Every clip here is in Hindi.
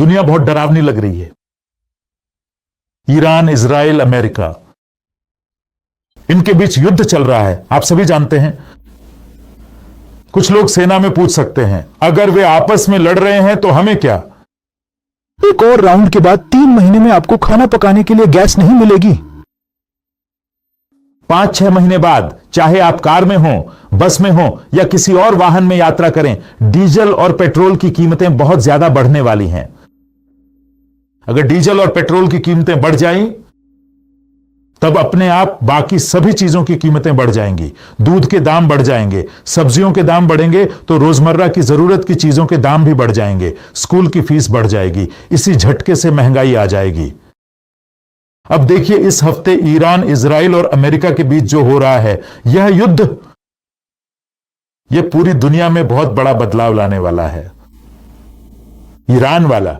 दुनिया बहुत डरावनी लग रही है। ईरान, इजराइल, अमेरिका, इनके बीच युद्ध चल रहा है, आप सभी जानते हैं। कुछ लोग सेना में पूछ सकते हैं, अगर वे आपस में लड़ रहे हैं तो हमें क्या? एक और राउंड के बाद 3 महीने में आपको खाना पकाने के लिए गैस नहीं मिलेगी। 5-6 महीने बाद, चाहे आप कार में हो, बस में हो या किसी और वाहन में यात्रा करें, डीजल और पेट्रोल की कीमतें बहुत ज्यादा बढ़ने वाली हैं। अगर डीजल और पेट्रोल की कीमतें बढ़ जाएं, तब अपने आप बाकी सभी चीजों की कीमतें बढ़ जाएंगी। दूध के दाम बढ़ जाएंगे, सब्जियों के दाम बढ़ेंगे तो रोजमर्रा की जरूरत की चीजों के दाम भी बढ़ जाएंगे, स्कूल की फीस बढ़ जाएगी। इसी झटके से महंगाई आ जाएगी। अब देखिए, इस हफ्ते ईरान, इजराइल और अमेरिका के बीच जो हो रहा है, यह युद्ध, यह पूरी दुनिया में बहुत बड़ा बदलाव लाने वाला है। ईरान वाला,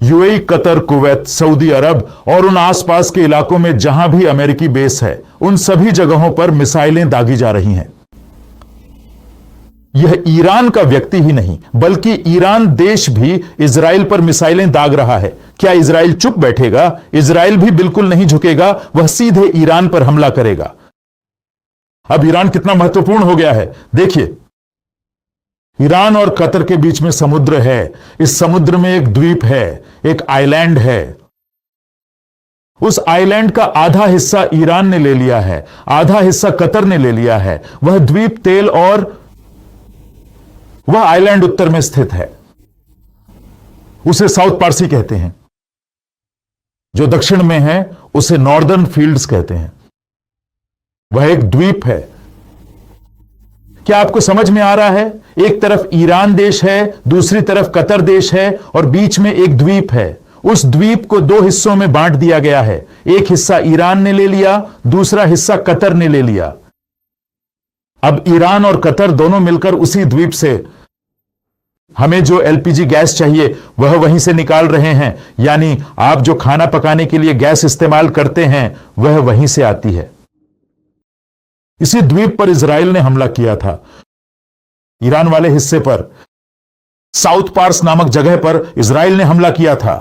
यूएई, कतर, कुवैत, सऊदी अरब और उन आसपास के इलाकों में जहां भी अमेरिकी बेस है, उन सभी जगहों पर मिसाइलें दागी जा रही हैं। यह ईरान का व्यक्ति ही नहीं, बल्कि ईरान देश भी इजराइल पर मिसाइलें दाग रहा है। क्या इजराइल चुप बैठेगा? इजराइल भी बिल्कुल नहीं झुकेगा, वह सीधे ईरान पर हमला करेगा। अब ईरान कितना महत्वपूर्ण हो गया है, देखिए। ईरान और कतर के बीच में समुद्र है। इस समुद्र में एक द्वीप है, एक आइलैंड है। उस आइलैंड का आधा हिस्सा ईरान ने ले लिया है, आधा हिस्सा कतर ने ले लिया है। वह द्वीप तेल और वह आइलैंड उत्तर में स्थित है। उसे साउथ पारसी कहते हैं। जो दक्षिण में है उसे नॉर्दर्न फील्ड्स कहते हैं। वह एक द्वीप है। क्या आपको समझ में आ रहा है? एक तरफ ईरान देश है, दूसरी तरफ कतर देश है और बीच में एक द्वीप है। उस द्वीप को 2 हिस्सों में बांट दिया गया है। एक हिस्सा ईरान ने ले लिया, दूसरा हिस्सा कतर ने ले लिया। अब ईरान और कतर दोनों मिलकर उसी द्वीप से हमें जो एलपीजी गैस चाहिए वह वहीं से निकाल रहे हैं। यानी आप जो खाना पकाने के लिए गैस इस्तेमाल करते हैं वह वहीं से आती है। इसी द्वीप पर इजराइल ने हमला किया था। ईरान वाले हिस्से पर, साउथ पार्स नामक जगह पर इजराइल ने हमला किया था।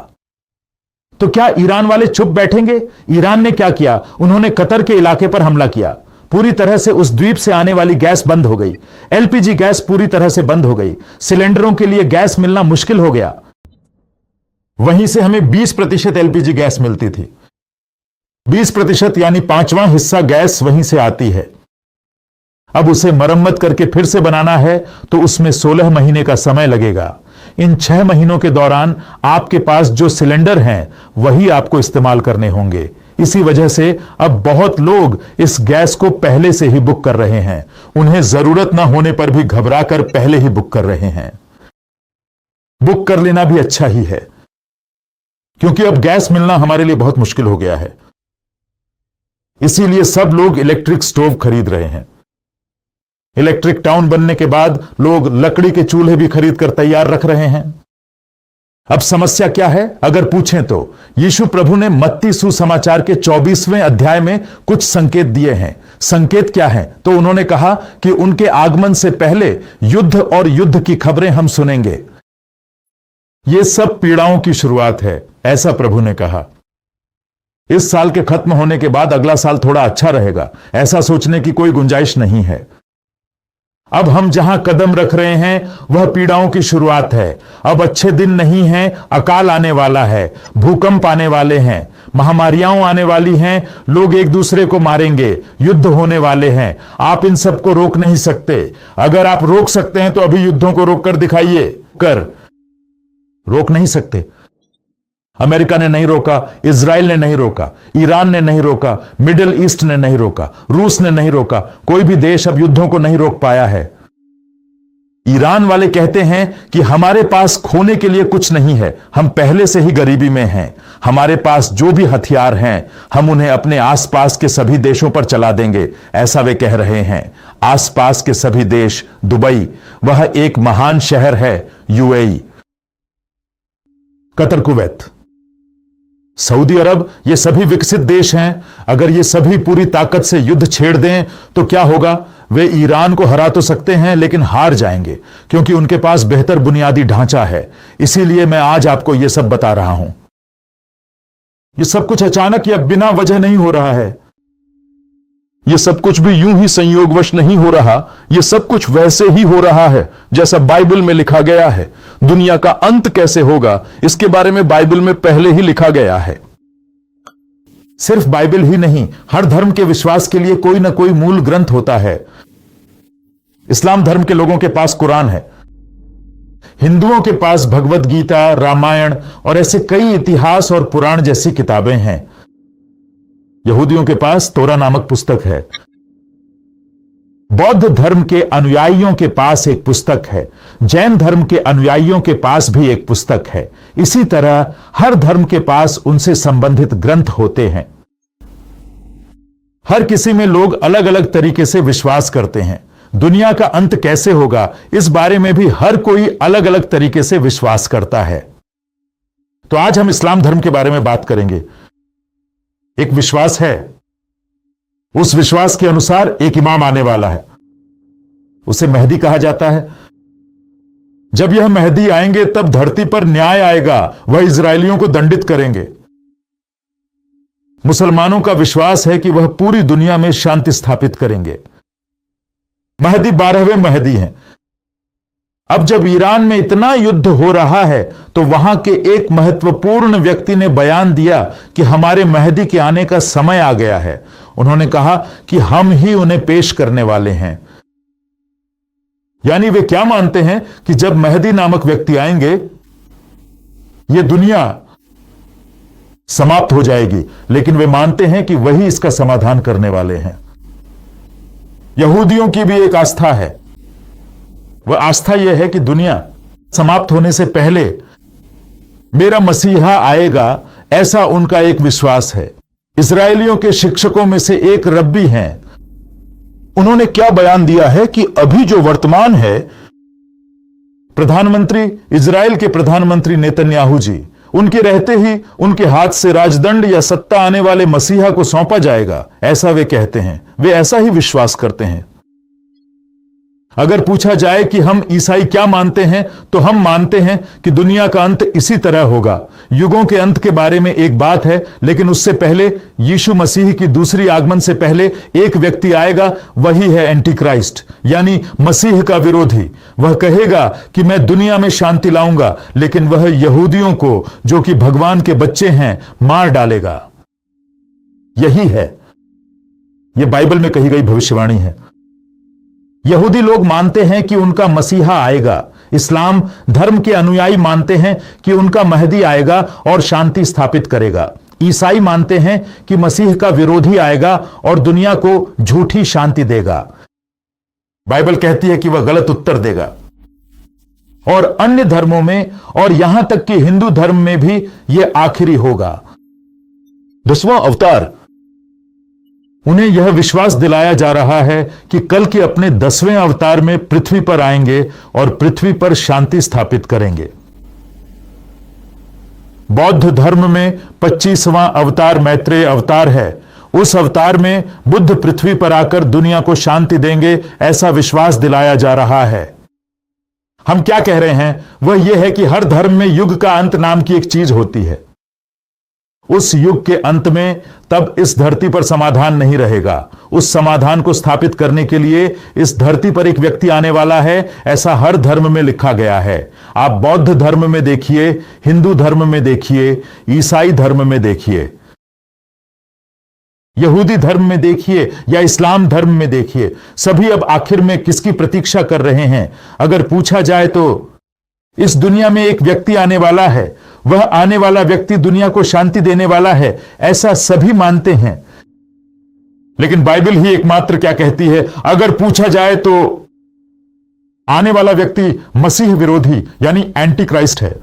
तो क्या ईरान वाले चुप बैठेंगे? ईरान ने क्या किया? उन्होंने कतर के इलाके पर हमला किया। पूरी तरह से उस द्वीप से आने वाली गैस बंद हो गई। एलपीजी गैस पूरी तरह से बंद हो गई। सिलेंडरों के लिए गैस मिलना मुश्किल हो गया। वहीं से हमें 20% एलपीजी गैस मिलती थी। 20% यानी 5वां हिस्सा गैस वहीं से आती है। अब उसे मरम्मत करके फिर से बनाना है तो उसमें 16 महीने का समय लगेगा। इन 6 महीनों के दौरान आपके पास जो सिलेंडर हैं वही आपको इस्तेमाल करने होंगे। इसी वजह से अब बहुत लोग इस गैस को पहले से ही बुक कर रहे हैं। उन्हें जरूरत ना होने पर भी घबराकर पहले ही बुक कर रहे हैं। बुक कर लेना भी अच्छा ही है, क्योंकि अब गैस मिलना हमारे लिए बहुत मुश्किल हो गया है। इसीलिए सब लोग इलेक्ट्रिक स्टोव खरीद रहे हैं। इलेक्ट्रिक टाउन बनने के बाद लोग लकड़ी के चूल्हे भी खरीद कर तैयार रख रहे हैं। अब समस्या क्या है अगर पूछें तो यीशु प्रभु ने मत्ती सुसमाचार के 24वें अध्याय में कुछ संकेत दिए हैं। संकेत क्या है? तो उन्होंने कहा कि उनके आगमन से पहले युद्ध और युद्ध की खबरें हम सुनेंगे। यह सब पीड़ाओं की शुरुआत है, ऐसा प्रभु ने कहा। इस साल के खत्म होने के बाद अगला साल थोड़ा अच्छा रहेगा, ऐसा सोचने की कोई गुंजाइश नहीं है। अब हम जहां कदम रख रहे हैं वह पीड़ाओं की शुरुआत है। अब अच्छे दिन नहीं हैं, अकाल आने वाला है, भूकंप आने वाले हैं, महामारियां आने वाली हैं, लोग एक दूसरे को मारेंगे, युद्ध होने वाले हैं। आप इन सबको रोक नहीं सकते। अगर आप रोक सकते हैं तो अभी युद्धों को रोक कर दिखाइए। रोक नहीं सकते। अमेरिका ने नहीं रोका, इजराइल ने नहीं रोका, ईरान ने नहीं रोका, मिडिल ईस्ट ने नहीं रोका, रूस ने नहीं रोका। कोई भी देश अब युद्धों को नहीं रोक पाया है। ईरान वाले कहते हैं कि हमारे पास खोने के लिए कुछ नहीं है, हम पहले से ही गरीबी में हैं। हमारे पास जो भी हथियार हैं हम उन्हें अपने आसपास के सभी देशों पर चला देंगे, ऐसा वे कह रहे हैं। आसपास के सभी देश, दुबई, वह एक महान शहर है, यूएई, कतर, कुवैत, सऊदी अरब, ये सभी विकसित देश हैं। अगर ये सभी पूरी ताकत से युद्ध छेड़ दें तो क्या होगा? वे ईरान को हरा तो सकते हैं लेकिन हार जाएंगे, क्योंकि उनके पास बेहतर बुनियादी ढांचा है। इसीलिए मैं आज आपको यह सब बता रहा हूं। यह सब कुछ अचानक या बिना वजह नहीं हो रहा है। ये सब कुछ भी यूं ही संयोगवश नहीं हो रहा। ये सब कुछ वैसे ही हो रहा है जैसा बाइबल में लिखा गया है। दुनिया का अंत कैसे होगा, इसके बारे में बाइबल में पहले ही लिखा गया है। सिर्फ बाइबल ही नहीं, हर धर्म के विश्वास के लिए कोई ना कोई मूल ग्रंथ होता है। इस्लाम धर्म के लोगों के पास कुरान है, हिंदुओं के पास भगवत गीता, रामायण और ऐसे कई इतिहास और पुराण जैसी किताबें हैं। यहूदियों के पास तोरा नामक पुस्तक है। बौद्ध धर्म के अनुयायियों के पास एक पुस्तक है। जैन धर्म के अनुयायियों के पास भी एक पुस्तक है। इसी तरह हर धर्म के पास उनसे संबंधित ग्रंथ होते हैं। हर किसी में लोग अलग अलग तरीके से विश्वास करते हैं। दुनिया का अंत कैसे होगा, इस बारे में भी हर कोई अलग अलग तरीके से विश्वास करता है। तो आज हम इस्लाम धर्म के बारे में बात करेंगे। एक विश्वास है, उस विश्वास के अनुसार एक इमाम आने वाला है। उसे मेहदी कहा जाता है। जब यह मेहदी आएंगे तब धरती पर न्याय आएगा, वह इजरायलियों को दंडित करेंगे। मुसलमानों का विश्वास है कि वह पूरी दुनिया में शांति स्थापित करेंगे। मेहदी 12वें मेहदी हैं। अब जब ईरान में इतना युद्ध हो रहा है तो वहां के एक महत्वपूर्ण व्यक्ति ने बयान दिया कि हमारे मेहदी के आने का समय आ गया है। उन्होंने कहा कि हम ही उन्हें पेश करने वाले हैं। यानी वे क्या मानते हैं कि जब मेहदी नामक व्यक्ति आएंगे, यह दुनिया समाप्त हो जाएगी, लेकिन वे मानते हैं कि वही इसका समाधान करने वाले हैं। यहूदियों की भी एक आस्था है। वह आस्था यह है कि दुनिया समाप्त होने से पहले मेरा मसीहा आएगा, ऐसा उनका एक विश्वास है। इजरायलियों के शिक्षकों में से एक रब्बी हैं। उन्होंने क्या बयान दिया है कि अभी जो वर्तमान है, प्रधानमंत्री, इजराइल के प्रधानमंत्री नेतन्याहू जी, उनके रहते ही उनके हाथ से राजदंड या सत्ता आने वाले मसीहा को सौंपा जाएगा, ऐसा वे कहते हैं। वे ऐसा ही विश्वास करते हैं। अगर पूछा जाए कि हम ईसाई क्या मानते हैं, तो हम मानते हैं कि दुनिया का अंत इसी तरह होगा। युगों के अंत के बारे में एक बात है, लेकिन उससे पहले यीशु मसीह की दूसरी आगमन से पहले एक व्यक्ति आएगा, वही है एंटी क्राइस्ट, यानी मसीह का विरोधी। वह कहेगा कि मैं दुनिया में शांति लाऊंगा, लेकिन वह यहूदियों को, जो कि भगवान के बच्चे हैं, मार डालेगा। यही है, यह बाइबल में कही गई भविष्यवाणी है। यहूदी लोग मानते हैं कि उनका मसीहा आएगा। इस्लाम धर्म के अनुयायी मानते हैं कि उनका महदी आएगा और शांति स्थापित करेगा। ईसाई मानते हैं कि मसीह का विरोधी आएगा और दुनिया को झूठी शांति देगा। बाइबल कहती है कि वह गलत उत्तर देगा। और अन्य धर्मों में और यहां तक कि हिंदू धर्म में भी यह आखिरी होगा। 10वां अवतार। उन्हें यह विश्वास दिलाया जा रहा है कि कल के अपने 10वें अवतार में पृथ्वी पर आएंगे और पृथ्वी पर शांति स्थापित करेंगे। बौद्ध धर्म में 25वां अवतार मैत्रेय अवतार है। उस अवतार में बुद्ध पृथ्वी पर आकर दुनिया को शांति देंगे, ऐसा विश्वास दिलाया जा रहा है। हम क्या कह रहे हैं, वह यह है कि हर धर्म में युग का अंत नाम की एक चीज होती है। उस युग के अंत में तब इस धरती पर समाधान नहीं रहेगा। उस समाधान को स्थापित करने के लिए इस धरती पर एक व्यक्ति आने वाला है, ऐसा हर धर्म में लिखा गया है। आप बौद्ध धर्म में देखिए, हिंदू धर्म में देखिए, ईसाई धर्म में देखिए, यहूदी धर्म में देखिए या इस्लाम धर्म में देखिए। सभी अब आखिर में किसकी प्रतीक्षा कर रहे हैं? अगर पूछा जाए तो इस दुनिया में एक व्यक्ति आने वाला है, वह आने वाला व्यक्ति दुनिया को शांति देने वाला है, ऐसा सभी मानते हैं। लेकिन बाइबल ही एकमात्र क्या कहती है? अगर पूछा जाए तो आने वाला व्यक्ति मसीह विरोधी यानी एंटी क्राइस्ट है।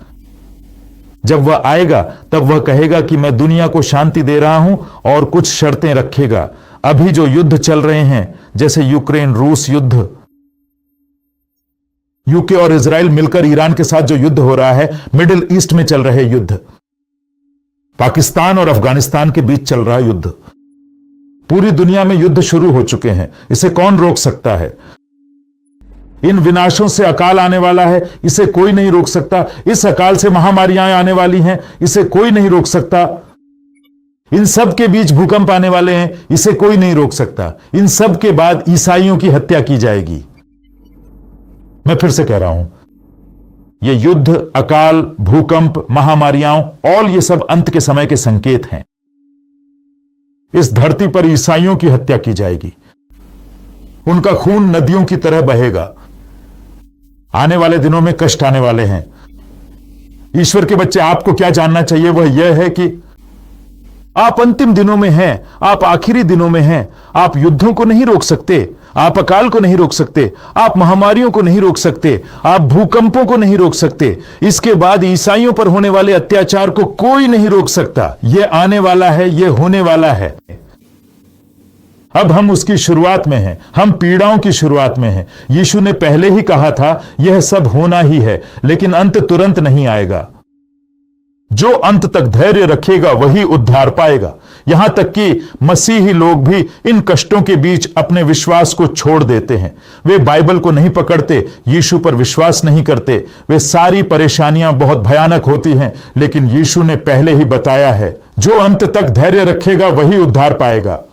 जब वह आएगा तब वह कहेगा कि मैं दुनिया को शांति दे रहा हूं और कुछ शर्तें रखेगा। अभी जो युद्ध चल रहे हैं, जैसे यूक्रेन रूस युद्ध, यूके और इजराइल मिलकर ईरान के साथ जो युद्ध हो रहा है, मिडिल ईस्ट में चल रहे युद्ध, पाकिस्तान और अफगानिस्तान के बीच चल रहा युद्ध, पूरी दुनिया में युद्ध शुरू हो चुके हैं, इसे कौन रोक सकता है? इन विनाशों से अकाल आने वाला है, इसे कोई नहीं रोक सकता। इस अकाल से महामारियां आने वाली हैं, इसे कोई नहीं रोक सकता। इन सब के बीच भूकंप आने वाले हैं, इसे कोई नहीं रोक सकता। इन सब के बाद ईसाइयों की हत्या की जाएगी। मैं फिर से कह रहा हूं, ये युद्ध, अकाल, भूकंप, महामारियां, और ये सब अंत के समय के संकेत हैं। इस धरती पर ईसाइयों की हत्या की जाएगी, उनका खून नदियों की तरह बहेगा। आने वाले दिनों में कष्ट आने वाले हैं। ईश्वर के बच्चे, आपको क्या जानना चाहिए वह यह है कि आप अंतिम दिनों में हैं, आप आखिरी दिनों में हैं। आप युद्धों को नहीं रोक सकते, आप अकाल को नहीं रोक सकते, आप महामारियों को नहीं रोक सकते, आप भूकंपों को नहीं रोक सकते। इसके बाद ईसाइयों पर होने वाले अत्याचार को कोई नहीं रोक सकता। यह आने वाला है, यह होने वाला है। अब हम उसकी शुरुआत में हैं, हम पीड़ाओं की शुरुआत में हैं। यीशु ने पहले ही कहा था यह सब होना ही है, लेकिन अंत तुरंत नहीं आएगा। जो अंत तक धैर्य रखेगा वही उद्धार पाएगा। यहां तक कि मसीही लोग भी इन कष्टों के बीच अपने विश्वास को छोड़ देते हैं। वे बाइबल को नहीं पकड़ते, यीशु पर विश्वास नहीं करते। वे सारी परेशानियां बहुत भयानक होती हैं, लेकिन यीशु ने पहले ही बताया है, जो अंत तक धैर्य रखेगा वही उद्धार पाएगा।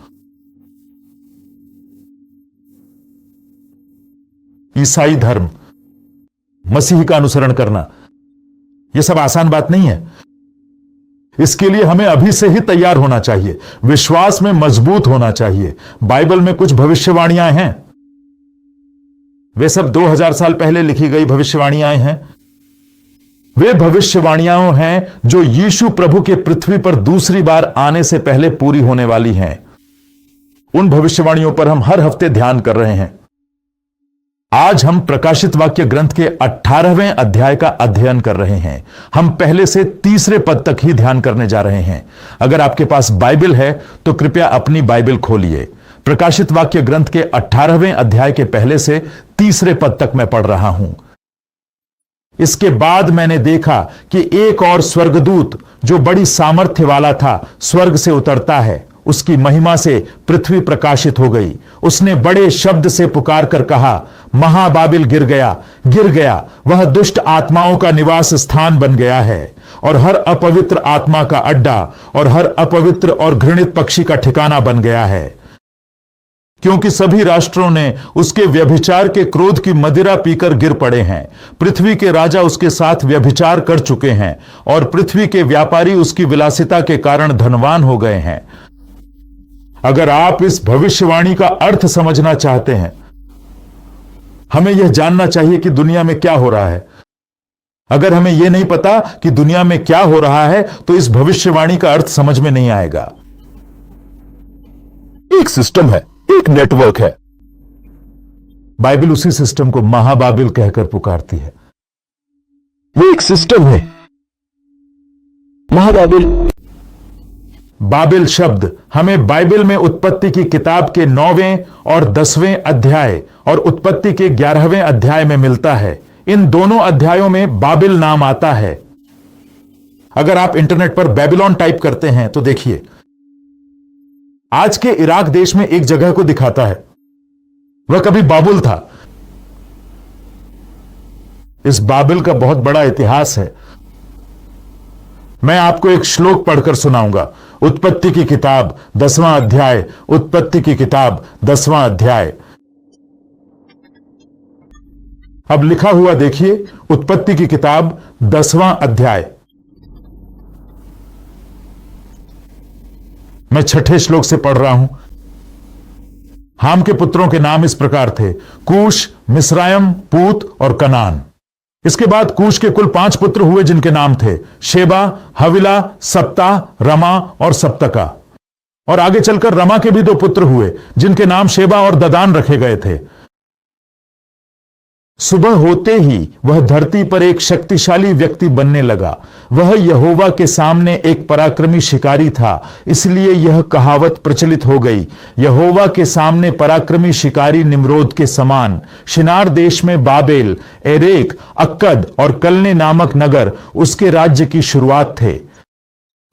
ईसाई धर्म, मसीह का अनुसरण करना, यह सब आसान बात नहीं है। इसके लिए हमें अभी से ही तैयार होना चाहिए, विश्वास में मजबूत होना चाहिए। बाइबल में कुछ भविष्यवाणियां हैं, वे सब 2000 साल पहले लिखी गई भविष्यवाणियां हैं। वे भविष्यवाणियां हैं जो यीशु प्रभु के पृथ्वी पर दूसरी बार आने से पहले पूरी होने वाली हैं। उन भविष्यवाणियों पर हम हर हफ्ते ध्यान कर रहे हैं। आज हम प्रकाशित वाक्य ग्रंथ के 18वें अध्याय का अध्ययन कर रहे हैं। हम पहले से तीसरे पद तक ही ध्यान करने जा रहे हैं। अगर आपके पास बाइबल है तो कृपया अपनी बाइबल खोलिए। प्रकाशित वाक्य ग्रंथ के 18वें अध्याय के पहले से तीसरे पद तक मैं पढ़ रहा हूं। इसके बाद मैंने देखा कि एक और स्वर्गदूत, जो बड़ी सामर्थ्य वाला था, स्वर्ग से उतरता है। उसकी महिमा से पृथ्वी प्रकाशित हो गई। उसने बड़े शब्द से पुकार कर कहा, महाबाबिल गिर गया, गिर गया, वह दुष्ट आत्माओं का निवास स्थान बन गया है, और हर अपवित्र आत्मा का अड्डा, और हर अपवित्र और घृणित पक्षी का ठिकाना बन गया है। क्योंकि सभी राष्ट्रों ने उसके व्यभिचार के क्रोध की मदिरा पीकर गिर पड़े हैं। पृथ्वी के राजा उसके साथ व्यभिचार कर चुके हैं, और पृथ्वी के व्यापारी उसकी विलासिता के कारण धनवान हो गए हैं। अगर आप इस भविष्यवाणी का अर्थ समझना चाहते हैं, हमें यह जानना चाहिए कि दुनिया में क्या हो रहा है। अगर हमें यह नहीं पता कि दुनिया में क्या हो रहा है, तो इस भविष्यवाणी का अर्थ समझ में नहीं आएगा। एक सिस्टम है, एक नेटवर्क है। बाइबल उसी सिस्टम को महाबाबिल कहकर पुकारती है। वो एक सिस्टम है, महाबाबिल। बाबिल शब्द हमें बाइबल में उत्पत्ति की किताब के 9वें और 10वें अध्याय और उत्पत्ति के 11वें अध्याय में मिलता है। इन दोनों अध्यायों में बाबिल नाम आता है। अगर आप इंटरनेट पर बेबीलोन टाइप करते हैं तो देखिए, आज के इराक देश में एक जगह को दिखाता है, वह कभी बाबुल था। इस बाबिल का बहुत बड़ा इतिहास है। मैं आपको एक श्लोक पढ़कर सुनाऊंगा। उत्पत्ति की किताब 10वां अध्याय, उत्पत्ति की किताब 10वां अध्याय। अब लिखा हुआ देखिए, उत्पत्ति की किताब 10वां अध्याय। मैं 6ठे श्लोक से पढ़ रहा हूं। हाम के पुत्रों के नाम इस प्रकार थे, कूश, मिस्रायम, पूत और कनान। इसके बाद कूश के कुल 5 पुत्र हुए, जिनके नाम थे शेबा, हविला, सप्ता, रमा और सप्तका। और आगे चलकर रमा के भी 2 पुत्र हुए, जिनके नाम शेबा और ददान रखे गए थे। सुबह होते ही वह धरती पर एक शक्तिशाली व्यक्ति बनने लगा। वह यहोवा के सामने एक पराक्रमी शिकारी था, इसलिए यह कहावत प्रचलित हो गई, यहोवा के सामने पराक्रमी शिकारी निम्रोद के समान। शिनार देश में बाबेल, एरेक, अक्कद और कलने नामक नगर उसके राज्य की शुरुआत थे।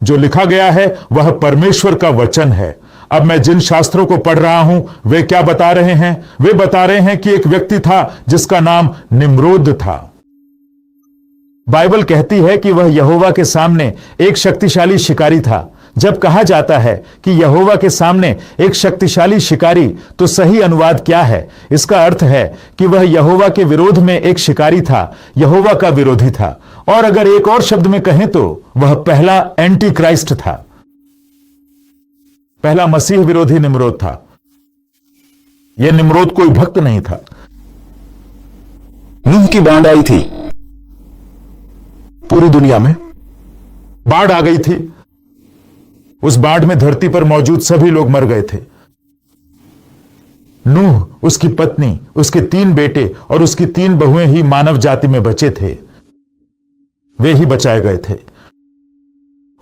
जो लिखा गया है वह परमेश्वर का वचन है। अब मैं जिन शास्त्रों को पढ़ रहा हूं वे क्या बता रहे हैं? वे बता रहे हैं कि एक व्यक्ति था जिसका नाम निम्रोद था। बाइबल कहती है कि वह यहोवा के सामने एक शक्तिशाली शिकारी था। जब कहा जाता है कि यहोवा के सामने एक शक्तिशाली शिकारी, तो सही अनुवाद क्या है? इसका अर्थ है कि वह यहोवा के विरोध में एक शिकारी था, यहोवा का विरोधी था। और अगर एक और शब्द में कहें तो वह पहला एंटी क्राइस्ट था, पहला मसीह विरोधी निम्रोद था। यह निम्रोद कोई भक्त नहीं था। नूह की बाढ़ आई थी, पूरी दुनिया में बाढ़ आ गई थी। उस बाढ़ में धरती पर मौजूद सभी लोग मर गए थे। नूह, उसकी पत्नी, उसके 3 बेटे और उसकी 3 बहुएं ही मानव जाति में बचे थे। वे ही बचाए गए थे।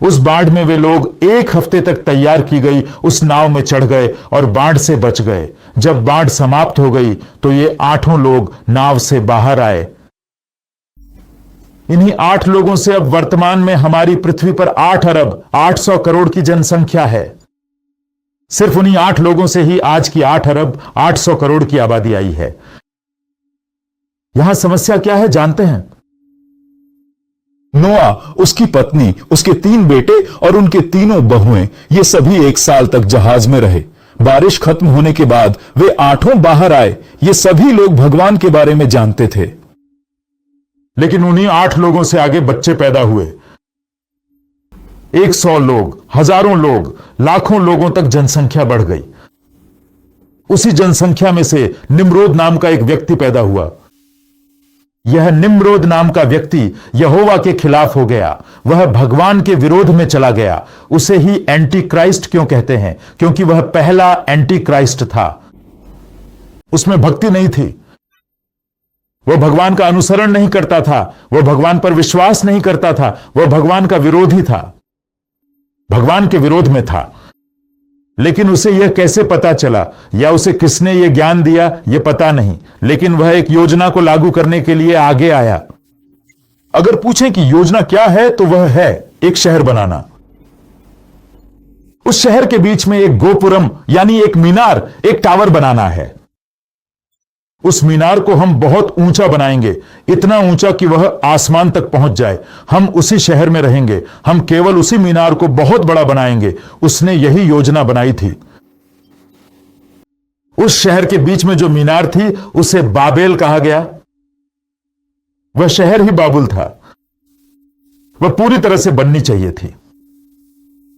उस बाढ़ में वे लोग 1 हफ्ते तक तैयार की गई उस नाव में चढ़ गए और बाढ़ से बच गए। जब बाढ़ समाप्त हो गई तो ये 8 लोग नाव से बाहर आए। इन्हीं 8 लोगों से अब वर्तमान में हमारी पृथ्वी पर 8 अरब 800 करोड़ की जनसंख्या है। सिर्फ उन्हीं 8 लोगों से ही आज की 8 अरब 800 करोड़ की आबादी आई है। यहां समस्या क्या है जानते हैं? नोआ, उसकी पत्नी, उसके 3 बेटे और उनके तीनों बहुएं, ये सभी 1 साल तक जहाज में रहे। बारिश खत्म होने के बाद वे 8 बाहर आए। ये सभी लोग भगवान के बारे में जानते थे। लेकिन उन्हीं 8 लोगों से आगे बच्चे पैदा हुए। 100 लोग, हजारों लोग, लाखों लोगों तक जनसंख्या बढ़ गई। उसी जनसंख्या में से निम्रोद नाम का एक व्यक्ति पैदा हुआ। यह निम्रोद नाम का व्यक्ति यहोवा के खिलाफ हो गया। वह भगवान के विरोध में चला गया। उसे ही एंटी क्राइस्ट क्यों कहते हैं? क्योंकि वह पहला एंटी क्राइस्ट था। उसमें भक्ति नहीं थी। वह भगवान का अनुसरण नहीं करता था। वह भगवान पर विश्वास नहीं करता था। वह भगवान का विरोधी था, भगवान के विरोध में था। लेकिन उसे यह कैसे पता चला या उसे किसने यह ज्ञान दिया, यह पता नहीं। लेकिन वह एक योजना को लागू करने के लिए आगे आया। अगर पूछें कि योजना क्या है, तो वह है एक शहर बनाना। उस शहर के बीच में एक गोपुरम यानी एक मीनार, एक टावर बनाना है। उस मीनार को हम बहुत ऊंचा बनाएंगे, इतना ऊंचा कि वह आसमान तक पहुंच जाए। हम उसी शहर में रहेंगे। हम केवल उसी मीनार को बहुत बड़ा बनाएंगे। उसने यही योजना बनाई थी। उस शहर के बीच में जो मीनार थी उसे बाबेल कहा गया। वह शहर ही बाबुल था। वह पूरी तरह से बननी चाहिए थी।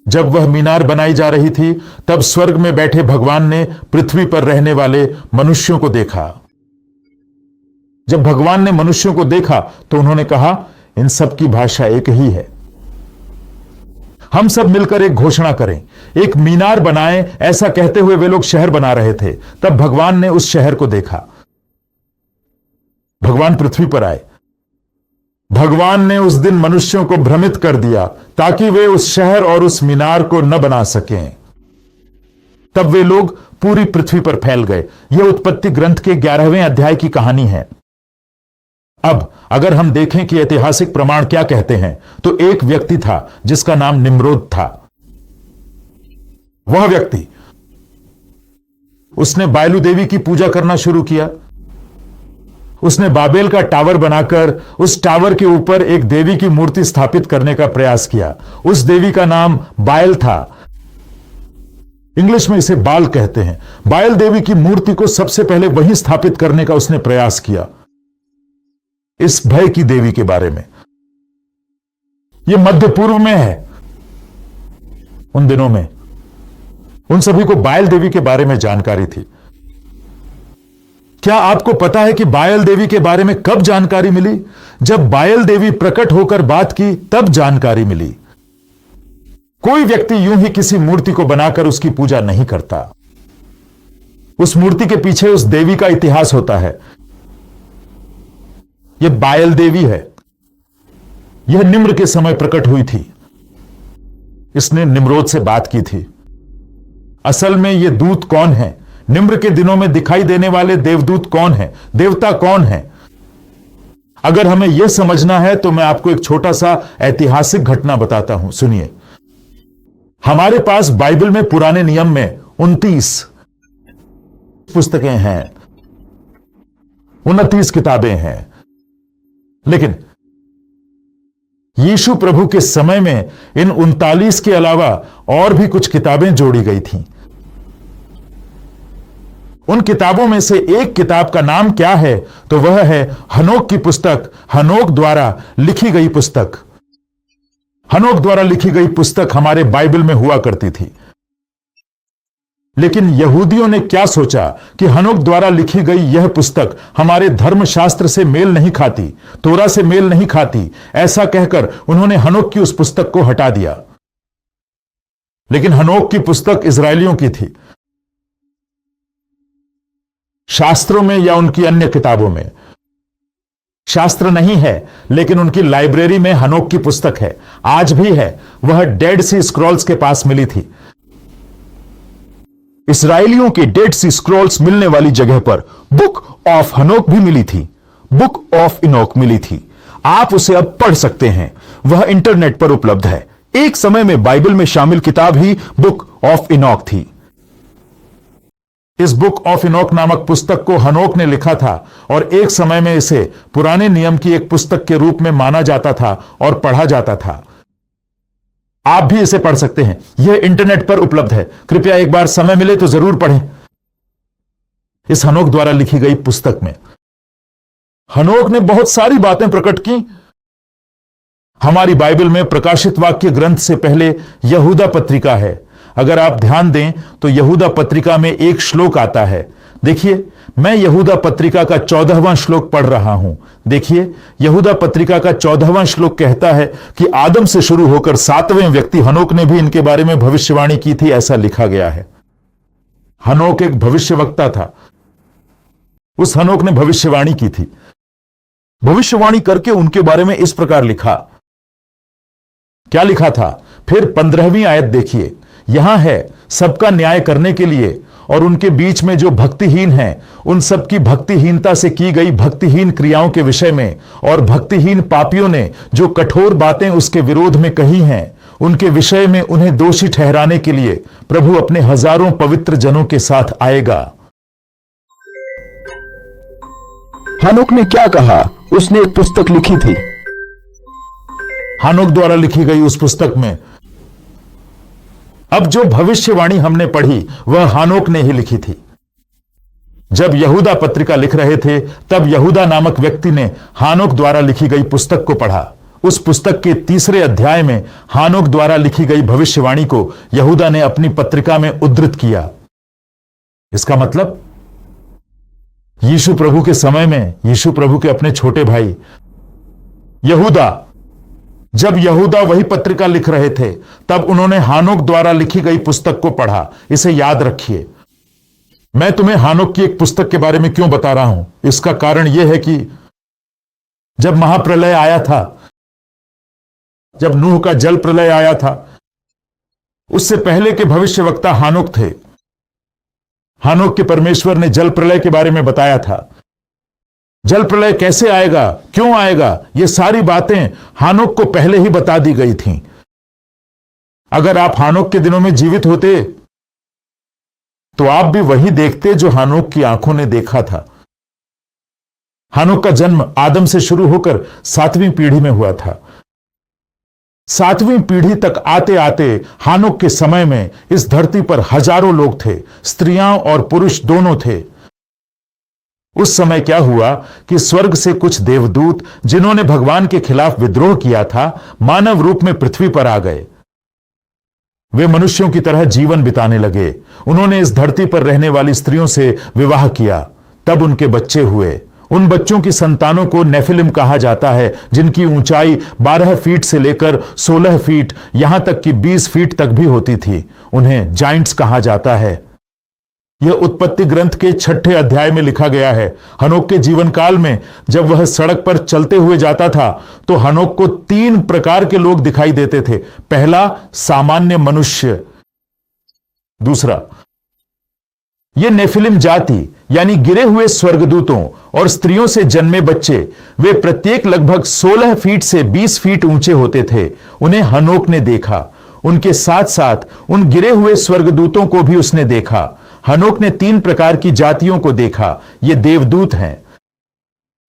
जब वह मीनार बनाई जा रही थी, तब स्वर्ग में बैठे भगवान ने पृथ्वी पर रहने वाले मनुष्यों को देखा। जब भगवान ने मनुष्यों को देखा तो उन्होंने कहा, इन सब की भाषा एक ही है। हम सब मिलकर एक घोषणा करें, एक मीनार बनाएं। ऐसा कहते हुए वे लोग शहर बना रहे थे। तब भगवान ने उस शहर को देखा। भगवान पृथ्वी पर आए। भगवान ने उस दिन मनुष्यों को भ्रमित कर दिया ताकि वे उस शहर और उस मीनार को न बना सकें। तब वे लोग पूरी पृथ्वी पर फैल गए। यह उत्पत्ति ग्रंथ के 11वें अध्याय की कहानी है। अब अगर हम देखें कि ऐतिहासिक प्रमाण क्या कहते हैं, तो एक व्यक्ति था जिसका नाम निम्रोद था। वह व्यक्ति, उसने बायलू देवी की पूजा करना शुरू किया। उसने बाबेल का टावर बनाकर उस टावर के ऊपर एक देवी की मूर्ति स्थापित करने का प्रयास किया। उस देवी का नाम बायल था। इंग्लिश में इसे बाल कहते हैं। बायल देवी की मूर्ति को सबसे पहले वहीं स्थापित करने का उसने प्रयास किया। इस भय की देवी के बारे में, यह मध्य पूर्व में है। उन दिनों में उन सभी को बायल देवी के बारे में जानकारी थी। क्या आपको पता है कि बायल देवी के बारे में कब जानकारी मिली? जब बायल देवी प्रकट होकर बात की तब जानकारी मिली। कोई व्यक्ति यूं ही किसी मूर्ति को बनाकर उसकी पूजा नहीं करता। उस मूर्ति के पीछे उस देवी का इतिहास होता है। यह बायल देवी है। यह निम्र के समय प्रकट हुई थी। इसने निम्रोद से बात की थी। असल में यह दूत कौन है? निम्र के दिनों में दिखाई देने वाले देवदूत कौन है? देवता कौन है? अगर हमें यह समझना है तो मैं आपको एक छोटा सा ऐतिहासिक घटना बताता हूं, सुनिए। हमारे पास बाइबल में पुराने नियम में 29 पुस्तकें हैं, 29 किताबें हैं, लेकिन यीशु प्रभु के समय में इन 39 के अलावा और भी कुछ किताबें जोड़ी गई थीं। उन किताबों में से एक किताब का नाम क्या है? तो वह है हनोक की पुस्तक, हनोक द्वारा लिखी गई पुस्तक। हनोक द्वारा लिखी गई पुस्तक हमारे बाइबल में हुआ करती थी, लेकिन यहूदियों ने क्या सोचा कि हनोक द्वारा लिखी गई यह पुस्तक हमारे धर्मशास्त्र से मेल नहीं खाती, तोरा से मेल नहीं खाती। ऐसा कहकर उन्होंने हनोक की उस पुस्तक को हटा दिया। लेकिन हनोक की पुस्तक इजरायलियों की थी। शास्त्रों में या उनकी अन्य किताबों में शास्त्र नहीं है, लेकिन उनकी लाइब्रेरी में हनोक की पुस्तक है, आज भी है। वह डेड सी स्क्रॉल्स के पास मिली थी। इसराइलियों के डेड सी स्क्रॉल्स मिलने वाली जगह पर बुक ऑफ हनोक भी मिली थी, बुक ऑफ इनोक मिली थी। आप उसे अब पढ़ सकते हैं, वह इंटरनेट पर उपलब्ध है। एक समय में बाइबल में शामिल किताब ही बुक ऑफ इनोक थी। इस बुक ऑफ इनोक नामक पुस्तक को हनोक ने लिखा था और एक समय में इसे पुराने नियम की एक पुस्तक के रूप में माना जाता था और पढ़ा जाता था। आप भी इसे पढ़ सकते हैं, यह इंटरनेट पर उपलब्ध है। कृपया एक बार समय मिले तो जरूर पढ़ें। इस हनोक द्वारा लिखी गई पुस्तक में हनोक ने बहुत सारी बातें प्रकट की। हमारी बाइबल में प्रकाशित वाक्य ग्रंथ से पहले यहूदा पत्रिका है। अगर आप ध्यान दें तो यहूदा पत्रिका में एक श्लोक आता है। देखिए, मैं यहूदा पत्रिका का 14वां श्लोक पढ़ रहा हूं। देखिए, यहूदा पत्रिका का 14वां श्लोक कहता है कि आदम से शुरू होकर 7वें व्यक्ति हनोक ने भी इनके बारे में भविष्यवाणी की थी, ऐसा लिखा गया है। हनोक एक भविष्यवक्ता था। उस हनोक ने भविष्यवाणी की थी। भविष्यवाणी करके उनके बारे में इस प्रकार लिखा। क्या लिखा था? फिर 15वीं आयत देखिए, यहां है सबका न्याय करने के लिए और उनके बीच में जो भक्तिहीन हैं उन सबकी भक्तिहीनता से की गई भक्तिहीन क्रियाओं के विषय में, और भक्तिहीन पापियों ने जो कठोर बातें उसके विरोध में कही हैं उनके विषय में उन्हें दोषी ठहराने के लिए प्रभु अपने हजारों पवित्र जनों के साथ आएगा। हनोक ने क्या कहा? उसने एक पुस्तक लिखी थी। हनोक द्वारा लिखी गई उस पुस्तक में अब जो भविष्यवाणी हमने पढ़ी वह हनोक ने ही लिखी थी। जब यहूदा पत्रिका लिख रहे थे तब यहूदा नामक व्यक्ति ने हनोक द्वारा लिखी गई पुस्तक को पढ़ा। उस पुस्तक के 3रे अध्याय में हनोक द्वारा लिखी गई भविष्यवाणी को यहूदा ने अपनी पत्रिका में उद्धृत किया। इसका मतलब यीशु प्रभु के समय में यीशु प्रभु के अपने छोटे भाई यहूदा, जब यहूदा वही पत्रिका लिख रहे थे तब उन्होंने हनोक द्वारा लिखी गई पुस्तक को पढ़ा। इसे याद रखिए। मैं तुम्हें हनोक की एक पुस्तक के बारे में क्यों बता रहा हूं? इसका कारण यह है कि जब महाप्रलय आया था, जब नूह का जल प्रलय आया था, उससे पहले के भविष्यवक्ता हनोक थे। हनोक के परमेश्वर ने जल प्रलय के बारे में बताया था। जल प्रलय कैसे आएगा, क्यों आएगा, ये सारी बातें हनोक को पहले ही बता दी गई थीं। अगर आप हनोक के दिनों में जीवित होते तो आप भी वही देखते जो हनोक की आंखों ने देखा था। हनोक का जन्म आदम से शुरू होकर 7वीं पीढ़ी में हुआ था। 7वीं पीढ़ी तक आते आते हनोक के समय में इस धरती पर हजारों लोग थे, स्त्रियां और पुरुष दोनों थे। उस समय क्या हुआ कि स्वर्ग से कुछ देवदूत जिन्होंने भगवान के खिलाफ विद्रोह किया था मानव रूप में पृथ्वी पर आ गए। वे मनुष्यों की तरह जीवन बिताने लगे। उन्होंने इस धरती पर रहने वाली स्त्रियों से विवाह किया, तब उनके बच्चे हुए। उन बच्चों की संतानों को नेफिलिम कहा जाता है, जिनकी ऊंचाई 12 फीट से लेकर 16 फीट यहां तक कि 20 फीट तक भी होती थी। उन्हें जाइंट्स कहा जाता है। यह उत्पत्ति ग्रंथ के 6ठे अध्याय में लिखा गया है। हनोक के जीवन काल में जब वह सड़क पर चलते हुए जाता था तो हनोक को 3 प्रकार के लोग दिखाई देते थे। पहला, सामान्य मनुष्य। दूसरा, ये नेफिलिम जाति यानी गिरे हुए स्वर्गदूतों और स्त्रियों से जन्मे बच्चे, वे प्रत्येक लगभग 16 फीट से 20 फीट ऊंचे होते थे। उन्हें हनोक ने देखा। उनके साथ साथ उन गिरे हुए स्वर्गदूतों को भी उसने देखा। हनोक ने 3 प्रकार की जातियों को देखा। ये देवदूत हैं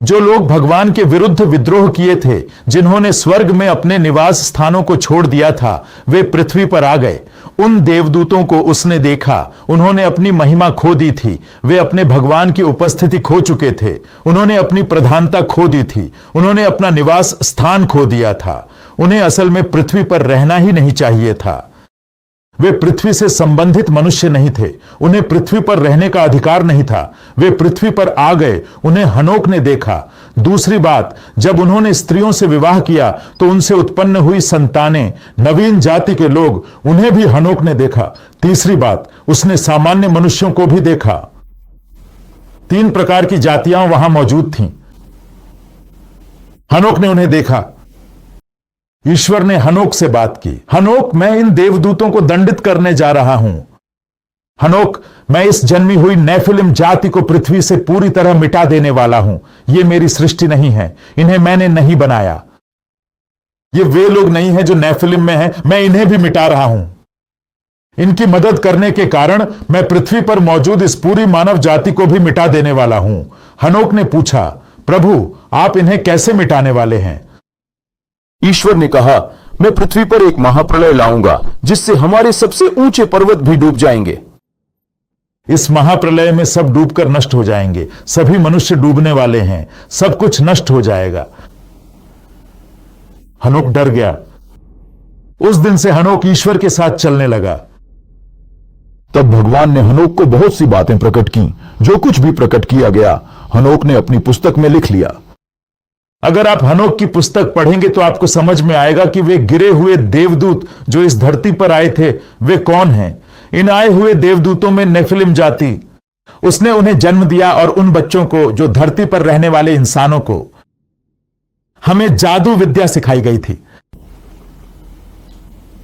जो लोग भगवान के विरुद्ध विद्रोह किए थे, जिन्होंने स्वर्ग में अपने निवास स्थानों को छोड़ दिया था, वे पृथ्वी पर आ गए। उन देवदूतों को उसने देखा। उन्होंने अपनी महिमा खो दी थी। वे अपने भगवान की उपस्थिति खो चुके थे। उन्होंने अपनी प्रधानता खो दी थी। उन्होंने अपना निवास स्थान खो दिया था। उन्हें असल में पृथ्वी पर रहना ही नहीं चाहिए था। वे पृथ्वी से संबंधित मनुष्य नहीं थे। उन्हें पृथ्वी पर रहने का अधिकार नहीं था। वे पृथ्वी पर आ गए। उन्हें हनोक ने देखा। दूसरी बात, जब उन्होंने स्त्रियों से विवाह किया तो उनसे उत्पन्न हुई संतानें, नवीन जाति के लोग, उन्हें भी हनोक ने देखा। तीसरी बात, उसने सामान्य मनुष्यों को भी देखा। 3 प्रकार की जातियां वहां मौजूद थीं। हनोक ने उन्हें देखा। ईश्वर ने हनोक से बात की। हनोक, मैं इन देवदूतों को दंडित करने जा रहा हूं। हनोक, मैं इस जन्मी हुई नेफिलिम जाति को पृथ्वी से पूरी तरह मिटा देने वाला हूं। ये मेरी सृष्टि नहीं है। इन्हें मैंने नहीं बनाया। ये वे लोग नहीं हैं जो नेफिलिम में हैं। मैं इन्हें भी मिटा रहा हूं। इनकी मदद करने के कारण मैं पृथ्वी पर मौजूद इस पूरी मानव जाति को भी मिटा देने वाला हूं। हनोक ने पूछा, प्रभु, आप इन्हें कैसे मिटाने वाले हैं? ईश्वर ने कहा, मैं पृथ्वी पर एक महाप्रलय लाऊंगा जिससे हमारे सबसे ऊंचे पर्वत भी डूब जाएंगे। इस महाप्रलय में सब डूबकर नष्ट हो जाएंगे। सभी मनुष्य डूबने वाले हैं। सब कुछ नष्ट हो जाएगा। हनोक डर गया। उस दिन से हनोक ईश्वर के साथ चलने लगा। तब भगवान ने हनोक को बहुत सी बातें प्रकट की। जो कुछ भी प्रकट किया गया, हनोक ने अपनी पुस्तक में लिख लिया। अगर आप हनोक की पुस्तक पढ़ेंगे तो आपको समझ में आएगा कि वे गिरे हुए देवदूत जो इस धरती पर आए थे, वे कौन हैं। इन आए हुए देवदूतों में नेफिलिम जाति, उसने उन्हें जन्म दिया और उन बच्चों को, जो धरती पर रहने वाले इंसानों को, हमें जादू विद्या सिखाई गई थी।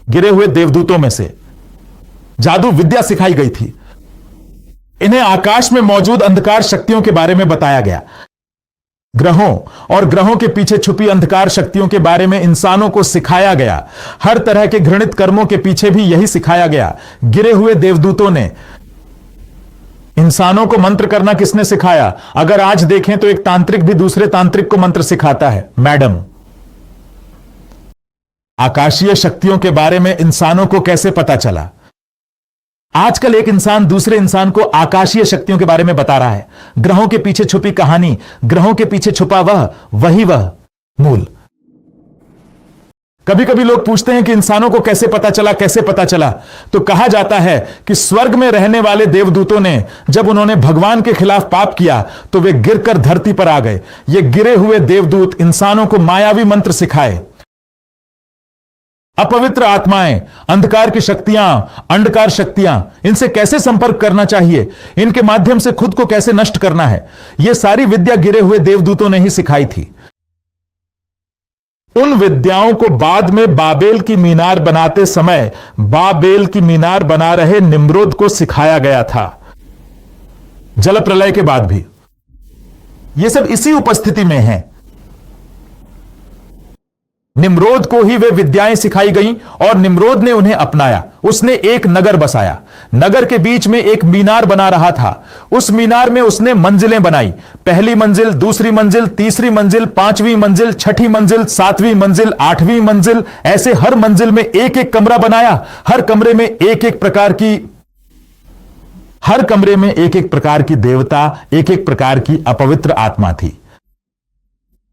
गिरे हुए देवदूतों में से जादू विद्या सिखाई गई थी। इन्हें आकाश में मौजूद अंधकार शक्तियों के बारे में बताया गया। ग्रहों और ग्रहों के पीछे छुपी अंधकार शक्तियों के बारे में इंसानों को सिखाया गया। हर तरह के घृणित कर्मों के पीछे भी यही सिखाया गया। गिरे हुए देवदूतों ने इंसानों को मंत्र करना किसने सिखाया? अगर आज देखें तो एक तांत्रिक भी दूसरे तांत्रिक को मंत्र सिखाता है। मैडम, आकाशीय शक्तियों के बारे में इंसानों को कैसे पता चला? आजकल एक इंसान दूसरे इंसान को आकाशीय शक्तियों के बारे में बता रहा है। ग्रहों के पीछे छुपी कहानी, ग्रहों के पीछे छुपा वह मूल। कभी कभी लोग पूछते हैं कि इंसानों को कैसे पता चला, तो कहा जाता है कि स्वर्ग में रहने वाले देवदूतों ने, जब उन्होंने भगवान के खिलाफ पाप किया तो वे गिरकर धरती पर आ गए। ये गिरे हुए देवदूत इंसानों को मायावी मंत्र सिखाए। अपवित्र आत्माएं, अंधकार की शक्तियां, अंधकार शक्तियां, इनसे कैसे संपर्क करना चाहिए, इनके माध्यम से खुद को कैसे नष्ट करना है, यह सारी विद्या गिरे हुए देवदूतों ने ही सिखाई थी। उन विद्याओं को बाद में बाबेल की मीनार बनाते समय बाबेल की मीनार बना रहे निम्रोद को सिखाया गया था। जल प्रलय के बाद भी यह सब इसी उपस्थिति में है। निम्रोद को ही वे विद्याएं सिखाई गईं और निम्रोद ने उन्हें अपनाया। उसने एक नगर बसाया। नगर के बीच में एक मीनार बना रहा था। उस मीनार में उसने मंजिलें बनाई। पहली मंजिल, दूसरी मंजिल, तीसरी मंजिल, 5वीं मंजिल, 6ठी मंजिल, 7वीं मंजिल, 8वीं मंजिल, ऐसे हर मंजिल में एक एक कमरा बनाया। हर कमरे में एक एक प्रकार की देवता, एक एक प्रकार की अपवित्र आत्मा थी।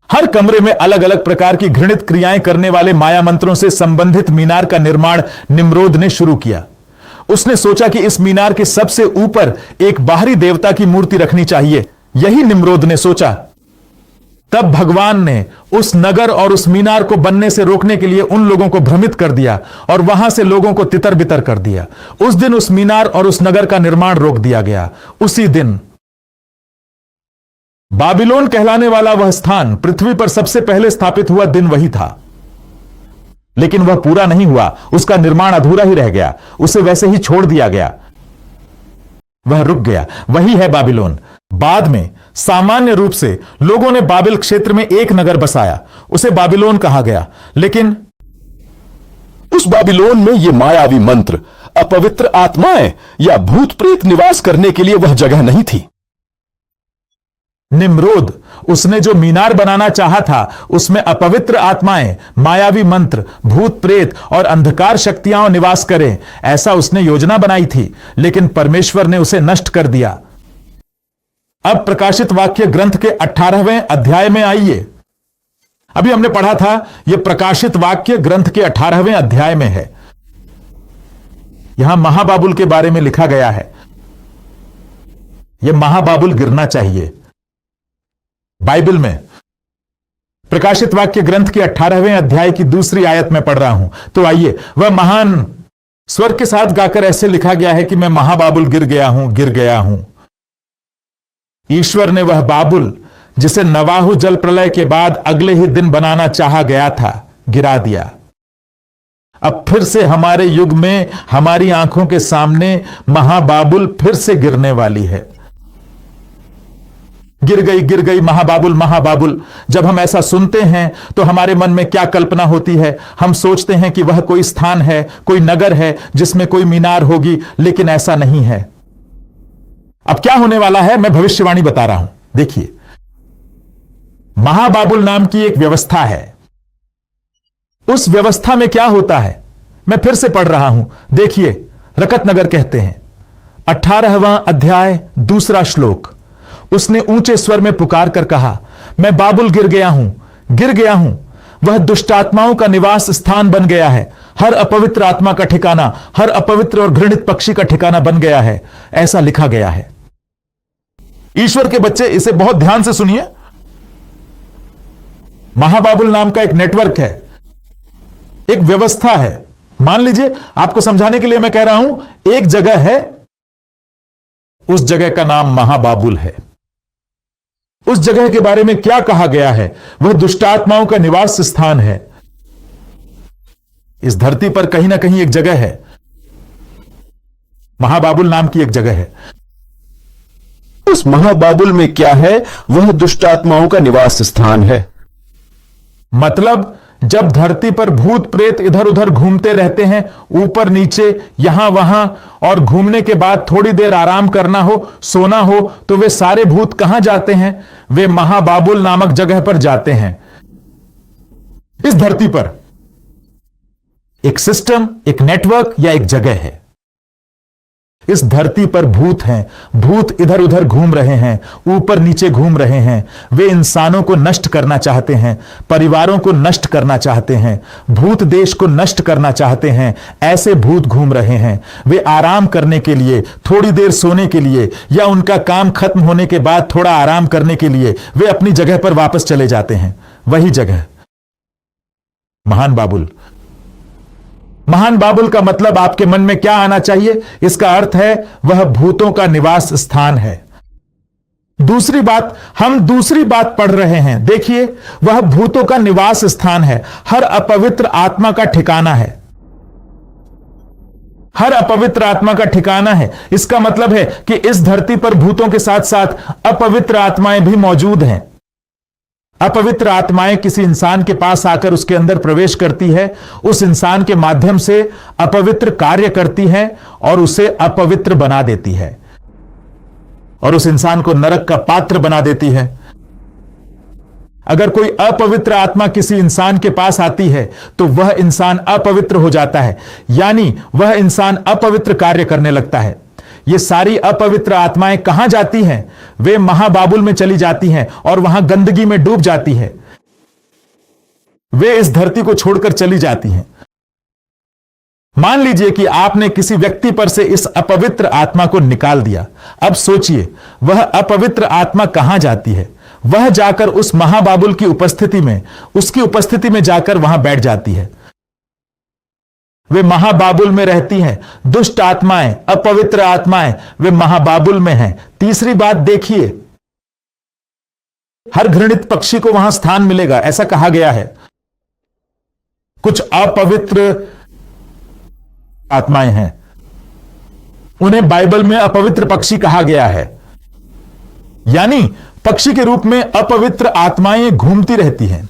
हर कमरे में अलग अलग प्रकार की घृणित क्रियाएं करने वाले माया मंत्रों से संबंधित मीनार का निर्माण निम्रोद ने शुरू किया। उसने सोचा कि इस मीनार के सबसे ऊपर एक बाहरी देवता की मूर्ति रखनी चाहिए। यही निम्रोद ने सोचा। तब भगवान ने उस नगर और उस मीनार को बनने से रोकने के लिए उन लोगों को भ्रमित कर दिया और वहां से लोगों को तितर बितर कर दिया। उस दिन उस मीनार और उस नगर का निर्माण रोक दिया गया। उसी दिन बाबिलोन कहलाने वाला वह स्थान पृथ्वी पर सबसे पहले स्थापित हुआ दिन वही था। लेकिन वह पूरा नहीं हुआ। उसका निर्माण अधूरा ही रह गया। उसे वैसे ही छोड़ दिया गया। वह रुक गया। वही है बाबिलोन। बाद में सामान्य रूप से लोगों ने बाबिल क्षेत्र में एक नगर बसाया। उसे बाबिलोन कहा गया। लेकिन उस बाबिलोन में ये मायावी मंत्र, अपवित्र आत्माएं या भूत प्रेत निवास करने के लिए वह जगह नहीं थी। निम्रोद, उसने जो मीनार बनाना चाहा था, उसमें अपवित्र आत्माएं, मायावी मंत्र, भूत प्रेत और अंधकार शक्तियां निवास करें, ऐसा उसने योजना बनाई थी, लेकिन परमेश्वर ने उसे नष्ट कर दिया। अब प्रकाशित वाक्य ग्रंथ के 18वें अध्याय में आइए। अभी हमने पढ़ा था, यह प्रकाशित वाक्य ग्रंथ के 18वें अध्याय में है। यहां महाबाबुल के बारे में लिखा गया है। यह महाबाबुल गिरना चाहिए। बाइबल में प्रकाशित वाक्य ग्रंथ के 18वें अध्याय की दूसरी आयत में पढ़ रहा हूं, तो आइए। वह महान स्वर के साथ गाकर ऐसे लिखा गया है कि मैं महाबाबुल गिर गया हूं, गिर गया हूं। ईश्वर ने वह बाबुल जिसे नवाहु जल प्रलय के बाद अगले ही दिन बनाना चाहा गया था, गिरा दिया। अब फिर से हमारे युग में हमारी आंखों के सामने महाबाबुल फिर से गिरने वाली है। गिर गई महाबाबुल, महाबाबुल। जब हम ऐसा सुनते हैं तो हमारे मन में क्या कल्पना होती है? हम सोचते हैं कि वह कोई स्थान है, कोई नगर है जिसमें कोई मीनार होगी, लेकिन ऐसा नहीं है। अब क्या होने वाला है, मैं भविष्यवाणी बता रहा हूं। देखिए, महाबाबुल नाम की एक व्यवस्था है। उस व्यवस्था में क्या होता है, मैं फिर से पढ़ रहा हूं। देखिए, रकत नगर कहते हैं, 18वां अध्याय 2 श्लोक। उसने ऊंचे स्वर में पुकार कर कहा, मैं बाबुल गिर गया हूं, गिर गया हूं। वह दुष्टात्माओं का निवास स्थान बन गया है, हर अपवित्र आत्मा का ठिकाना, हर अपवित्र और घृणित पक्षी का ठिकाना बन गया है, ऐसा लिखा गया है। ईश्वर के बच्चे, इसे बहुत ध्यान से सुनिए। महाबाबुल नाम का एक नेटवर्क है, एक व्यवस्था है। मान लीजिए, आपको समझाने के लिए मैं कह रहा हूं, एक जगह है, उस जगह का नाम महाबाबुल है। उस जगह के बारे में क्या कहा गया है? वह दुष्टात्माओं का निवास स्थान है। इस धरती पर कहीं ना कहीं एक जगह है, महाबाबुल नाम की एक जगह है। उस महाबाबुल में क्या है? वह दुष्टात्माओं का निवास स्थान है। मतलब जब धरती पर भूत प्रेत इधर उधर घूमते रहते हैं, ऊपर नीचे, यहां वहां, और घूमने के बाद थोड़ी देर आराम करना हो, सोना हो, तो वे सारे भूत कहां जाते हैं? वे महाबाबुल नामक जगह पर जाते हैं। इस धरती पर एक सिस्टम, एक नेटवर्क या एक जगह है। इस धरती पर भूत हैं, भूत इधर उधर घूम रहे हैं, ऊपर नीचे घूम रहे हैं। वे इंसानों को नष्ट करना चाहते हैं, परिवारों को नष्ट करना चाहते हैं, भूत देश को नष्ट करना चाहते हैं। ऐसे भूत घूम रहे हैं। वे आराम करने के लिए, थोड़ी देर सोने के लिए, या उनका काम खत्म होने के बाद थोड़ा आराम करने के लिए वे अपनी जगह पर वापस चले जाते हैं। वही जगह महान बाबुल। महान बाबुल का मतलब आपके मन में क्या आना चाहिए? इसका अर्थ है वह भूतों का निवास स्थान है। दूसरी बात, हम दूसरी बात पढ़ रहे हैं। देखिए, वह भूतों का निवास स्थान है, हर अपवित्र आत्मा का ठिकाना है। हर अपवित्र आत्मा का ठिकाना है। इसका मतलब है कि इस धरती पर भूतों के साथ साथ अपवित्र आत्माएं भी मौजूद हैं। अपवित्र आत्माएं किसी इंसान के पास आकर उसके अंदर प्रवेश करती है, उस इंसान के माध्यम से अपवित्र कार्य करती है और उसे अपवित्र बना देती है, और उस इंसान को नरक का पात्र बना देती है। अगर कोई अपवित्र आत्मा किसी इंसान के पास आती है तो वह इंसान अपवित्र हो जाता है, यानी वह इंसान अपवित्र कार्य करने लगता है। ये सारी अपवित्र आत्माएं कहां जाती हैं? वे महाबाबुल में चली जाती हैं और वहां गंदगी में डूब जाती है। वे इस धरती को छोड़कर चली जाती हैं। मान लीजिए कि आपने किसी व्यक्ति पर से इस अपवित्र आत्मा को निकाल दिया। अब सोचिए, वह अपवित्र आत्मा कहां जाती है? वह जाकर उस महाबाबुल की उपस्थिति में, उसकी उपस्थिति में जाकर वहां बैठ जाती है। वे महाबाबुल में रहती हैं। दुष्ट आत्माएं, अपवित्र आत्माएं, वे महाबाबुल में हैं। तीसरी बात देखिए, हर घृणित पक्षी को वहां स्थान मिलेगा, ऐसा कहा गया है। कुछ अपवित्र आत्माएं हैं, उन्हें बाइबल में अपवित्र पक्षी कहा गया है। यानी पक्षी के रूप में अपवित्र आत्माएं घूमती रहती हैं।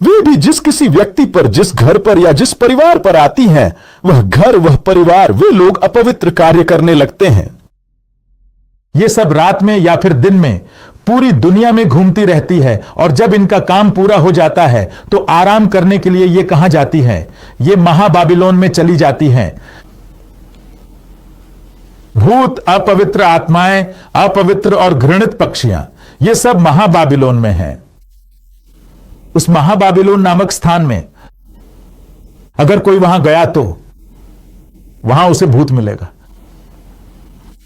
वे भी जिस किसी व्यक्ति पर, जिस घर पर या जिस परिवार पर आती हैं, वह घर, वह परिवार, वे लोग अपवित्र कार्य करने लगते हैं। ये सब रात में या फिर दिन में पूरी दुनिया में घूमती रहती है, और जब इनका काम पूरा हो जाता है तो आराम करने के लिए ये कहां जाती हैं? ये महाबाबिलोन में चली जाती हैं। भूत, अपवित्र आत्माएं, अपवित्र और घृणित पक्षियां, ये सब महाबाबिलोन में हैं। उस महाबाबिलोन नामक स्थान में अगर कोई वहां गया तो वहां उसे भूत मिलेगा,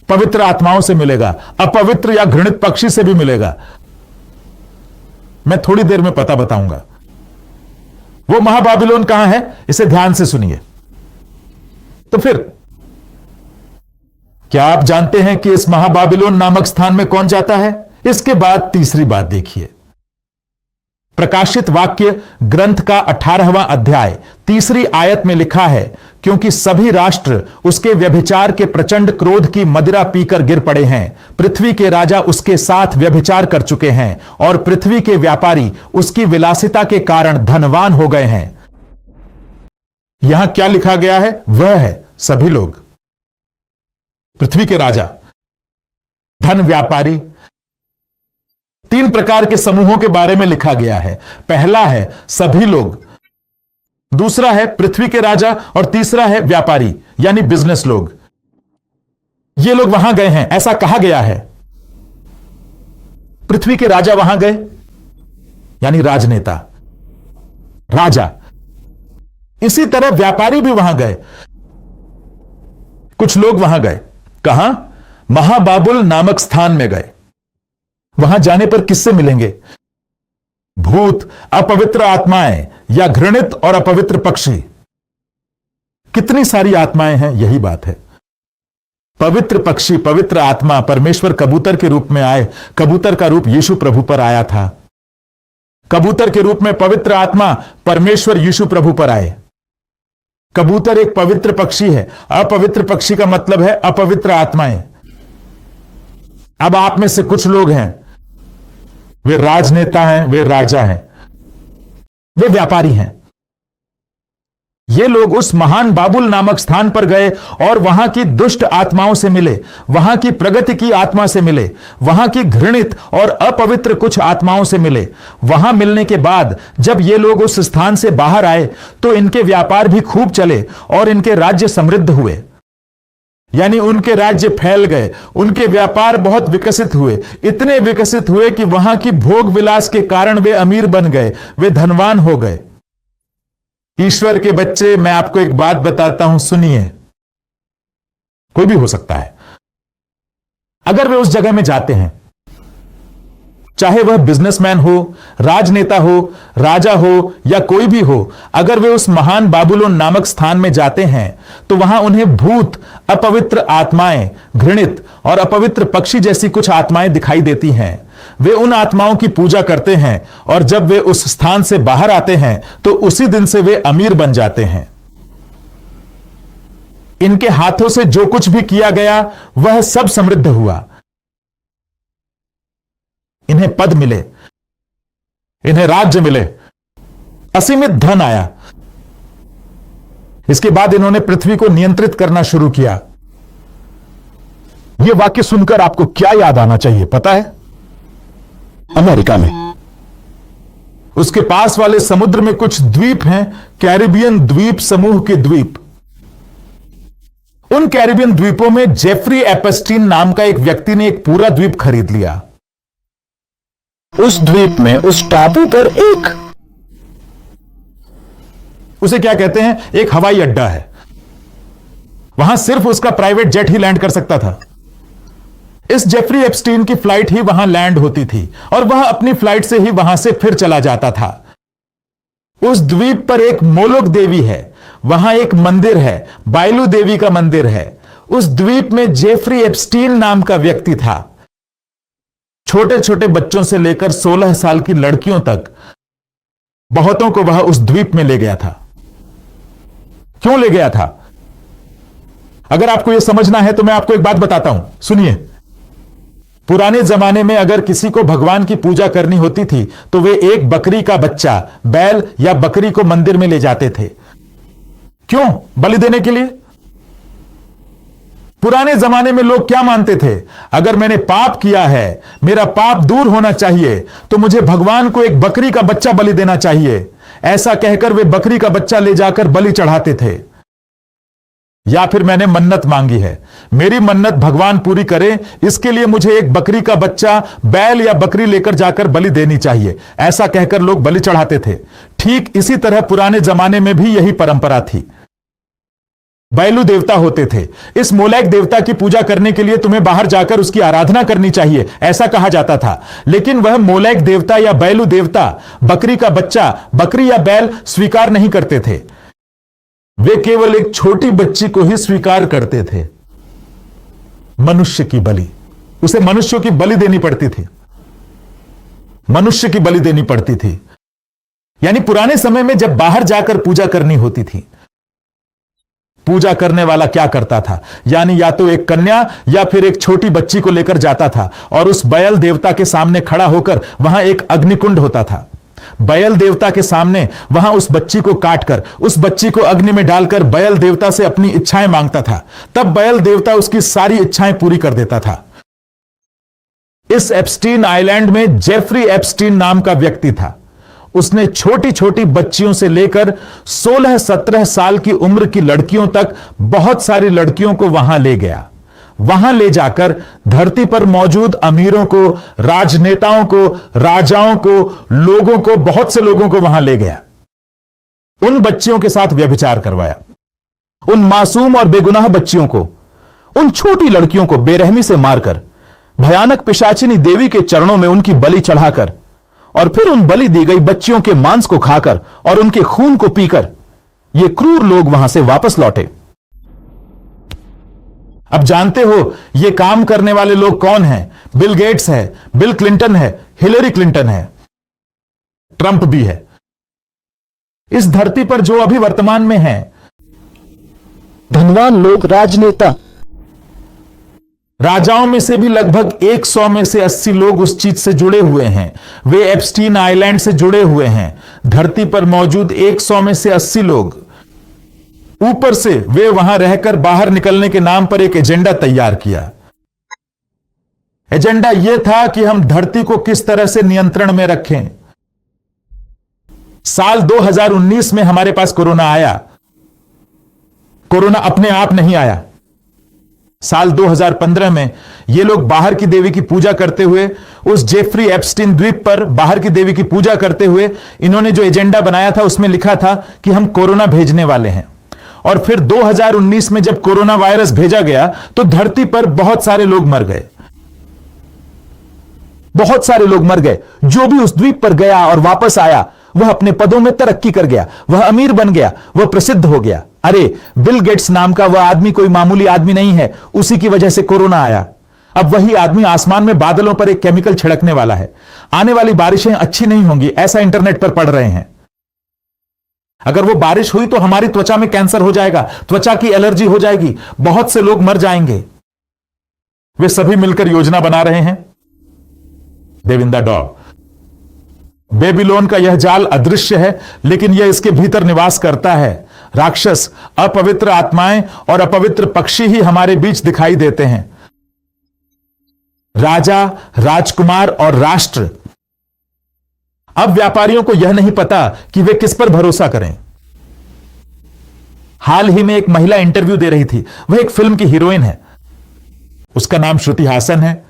पवित्र आत्माओं से मिलेगा, अपवित्र या घृणित पक्षी से भी मिलेगा। मैं थोड़ी देर में पता बताऊंगा। वो महाबाबिलोन कहां है, इसे ध्यान से सुनिए। तो फिर क्या आप जानते हैं कि इस महाबाबिलोन नामक स्थान में कौन जाता है? इसके बाद तीसरी बात देखिए। प्रकाशित वाक्य ग्रंथ का 18वां अध्याय 3री आयत में लिखा है, क्योंकि सभी राष्ट्र उसके व्यभिचार के प्रचंड क्रोध की मदिरा पीकर गिर पड़े हैं। पृथ्वी के राजा उसके साथ व्यभिचार कर चुके हैं, और पृथ्वी के व्यापारी उसकी विलासिता के कारण धनवान हो गए हैं। यहां क्या लिखा गया है? वह है सभी लोग, पृथ्वी के राजा, धन व्यापारी। 3 प्रकार के समूहों के बारे में लिखा गया है। पहला है सभी लोग, दूसरा है पृथ्वी के राजा, और तीसरा है व्यापारी यानी बिजनेस लोग। ये लोग वहां गए हैं, ऐसा कहा गया है। पृथ्वी के राजा वहां गए यानी राजनेता, राजा। इसी तरह व्यापारी भी वहां गए। कुछ लोग वहां गए, कहां? महाबाबुल नामक स्थान में गए। वहां जाने पर किससे मिलेंगे? भूत, अपवित्र आत्माएं या घृणित और अपवित्र पक्षी। कितनी सारी आत्माएं हैं, यही बात है। पवित्र पक्षी, पवित्र आत्मा, परमेश्वर कबूतर के रूप में आए। कबूतर का रूप यीशु प्रभु पर आया था। कबूतर के रूप में पवित्र आत्मा परमेश्वर यीशु प्रभु पर आए। कबूतर एक पवित्र पक्षी है। अपवित्र पक्षी का मतलब है अपवित्र आत्माएं। अब आप में से कुछ लोग हैं, वे राजनेता हैं, वे राजा हैं, वे व्यापारी हैं। ये लोग उस महान बाबुल नामक स्थान पर गए और वहां की दुष्ट आत्माओं से मिले, वहां की प्रगति की आत्मा से मिले, वहां की घृणित और अपवित्र कुछ आत्माओं से मिले। वहां मिलने के बाद जब ये लोग उस स्थान से बाहर आए तो इनके व्यापार भी खूब चले और इनके राज्य समृद्ध हुए, यानी उनके राज्य फैल गए, उनके व्यापार बहुत विकसित हुए, इतने विकसित हुए कि वहां की भोग विलास के कारण वे अमीर बन गए, वे धनवान हो गए। ईश्वर के बच्चे, मैं आपको एक बात बताता हूं, सुनिए। कोई भी हो सकता है, अगर वे उस जगह में जाते हैं, चाहे वह बिजनेसमैन हो, राजनेता हो, राजा हो या कोई भी हो, अगर वे उस महान बाबुलोन नामक स्थान में जाते हैं तो वहां उन्हें भूत, अपवित्र आत्माएं, घृणित और अपवित्र पक्षी जैसी कुछ आत्माएं दिखाई देती हैं। वे उन आत्माओं की पूजा करते हैं, और जब वे उस स्थान से बाहर आते हैं तो उसी दिन से वे अमीर बन जाते हैं। इनके हाथों से जो कुछ भी किया गया वह सब समृद्ध हुआ। इन्हें पद मिले, इन्हें राज्य मिले, असीमित धन आया। इसके बाद इन्होंने पृथ्वी को नियंत्रित करना शुरू किया। यह वाक्य सुनकर आपको क्या याद आना चाहिए पता है? अमेरिका में उसके पास वाले समुद्र में कुछ द्वीप हैं, कैरिबियन द्वीप समूह के द्वीप। उन कैरिबियन द्वीपों में जेफरी एपस्टीन नाम का एक व्यक्ति ने एक पूरा द्वीप खरीद लिया। उस द्वीप में, उस टापू पर उसे क्या कहते हैं, एक हवाई अड्डा है। वहां सिर्फ उसका प्राइवेट जेट ही लैंड कर सकता था। इस जेफरी एप्स्टीन की फ्लाइट ही वहां लैंड होती थी, और वह अपनी फ्लाइट से ही वहां से फिर चला जाता था। उस द्वीप पर एक मोलोक देवी है, वहां एक मंदिर है, बायलू देवी का मंदिर है। उस द्वीप में जेफरी एप्स्टीन नाम का व्यक्ति था। छोटे छोटे बच्चों से लेकर 16 साल की लड़कियों तक बहुतों को वह उस द्वीप में ले गया था। क्यों ले गया था? अगर आपको यह समझना है तो मैं आपको एक बात बताता हूं, सुनिए। पुराने जमाने में अगर किसी को भगवान की पूजा करनी होती थी तो वे एक बकरी का बच्चा, बैल या बकरी को मंदिर में ले जाते थे। क्यों? बलि देने के लिए। पुराने जमाने में लोग क्या मानते थे? अगर मैंने पाप किया है, मेरा पाप दूर होना चाहिए, तो मुझे भगवान को एक बकरी का बच्चा बलि देना चाहिए। ऐसा कहकर वे बकरी का बच्चा ले जाकर बलि चढ़ाते थे। या फिर मैंने मन्नत मांगी है, मेरी मन्नत भगवान पूरी करे, इसके लिए मुझे एक बकरी का बच्चा, बैल या बकरी लेकर जाकर बलि देनी चाहिए। ऐसा कहकर लोग बलि चढ़ाते थे। ठीक इसी तरह पुराने जमाने में भी यही परंपरा थी। बैलू देवता होते थे। इस मोलेक देवता की पूजा करने के लिए तुम्हें बाहर जाकर उसकी आराधना करनी चाहिए, ऐसा कहा जाता था। लेकिन वह मोलेक देवता या बैलू देवता बकरी का बच्चा, बकरी या बैल स्वीकार नहीं करते थे। वे केवल एक छोटी बच्ची को ही स्वीकार करते थे, मनुष्य की बलि। उसे मनुष्यों की बलि देनी पड़ती थी, मनुष्य की बलि देनी पड़ती थी। यानी पुराने समय में जब बाहर जाकर पूजा करनी होती थी, पूजा करने वाला क्या करता था? यानी या तो एक कन्या या फिर एक छोटी बच्ची को लेकर जाता था और उस बैल देवता के सामने खड़ा होकर, वहां एक अग्निकुंड होता था, बैल देवता के सामने वहां उस बच्ची को काटकर, उस बच्ची को अग्नि में डालकर बैल देवता से अपनी इच्छाएं मांगता था। तब बैल देवता उसकी सारी इच्छाएं पूरी कर देता था। इस एप्स्टीन आइलैंड में जेफरी एप्स्टीन नाम का व्यक्ति था। उसने छोटी छोटी बच्चियों से लेकर 16-17 साल की उम्र की लड़कियों तक बहुत सारी लड़कियों को वहां ले गया। वहां ले जाकर धरती पर मौजूद अमीरों को, राजनेताओं को, राजाओं को, लोगों को, बहुत से लोगों को वहां ले गया। उन बच्चियों के साथ व्यभिचार करवाया। उन मासूम और बेगुनाह बच्चियों को, उन छोटी लड़कियों को बेरहमी से मारकर, भयानक पिशाचिनी देवी के चरणों में उनकी बलि चढ़ाकर, और फिर उन बलि दी गई बच्चियों के मांस को खाकर और उनके खून को पीकर ये क्रूर लोग वहां से वापस लौटे। अब जानते हो ये काम करने वाले लोग कौन हैं? बिल गेट्स है, बिल क्लिंटन है, हिलरी क्लिंटन है, ट्रंप भी है। इस धरती पर जो अभी वर्तमान में है धनवान लोग, राजनेता, राजाओं में से भी लगभग 100 में से 80 लोग उस चीज से जुड़े हुए हैं। वे एप्स्टीन आइलैंड से जुड़े हुए हैं। धरती पर मौजूद 100 में से 80 लोग, ऊपर से वे वहां रहकर बाहर निकलने के नाम पर एक एजेंडा तैयार किया। एजेंडा यह था कि हम धरती को किस तरह से नियंत्रण में रखें। साल 2019 में हमारे पास कोरोना आया। कोरोना अपने आप नहीं आया। साल 2015 में ये लोग बाहर की देवी की पूजा करते हुए, उस जेफरी एप्स्टीन द्वीप पर बाहर की देवी की पूजा करते हुए, इन्होंने जो एजेंडा बनाया था उसमें लिखा था कि हम कोरोना भेजने वाले हैं। और फिर 2019 में जब कोरोना वायरस भेजा गया तो धरती पर बहुत सारे लोग मर गए। बहुत सारे लोग मर गए। जो भी उस द्वीप पर गया और वापस आया, वह अपने पदों में तरक्की कर गया, वह अमीर बन गया, वह प्रसिद्ध हो गया। अरे, बिल गेट्स नाम का वह आदमी कोई मामूली आदमी नहीं है, उसी की वजह से कोरोना आया। अब वही आदमी आसमान में बादलों पर एक केमिकल छिड़कने वाला है। आने वाली बारिशें अच्छी नहीं होंगी, ऐसा इंटरनेट पर पढ़ रहे हैं। अगर वो बारिश हुई तो हमारी त्वचा में कैंसर हो जाएगा, त्वचा की एलर्जी हो जाएगी, बहुत से लोग मर जाएंगे। वे सभी मिलकर योजना बना रहे हैं। देविंदा डॉग। बेबीलोन का यह जाल अदृश्य है, लेकिन यह इसके भीतर निवास करता है। राक्षस, अपवित्र आत्माएं और अपवित्र पक्षी ही हमारे बीच दिखाई देते हैं। राजा, राजकुमार और राष्ट्र। अब व्यापारियों को यह नहीं पता कि वे किस पर भरोसा करें। हाल ही में एक महिला इंटरव्यू दे रही थी। वह एक फिल्म की हीरोइन है। उसका नाम श्रुति हासन है।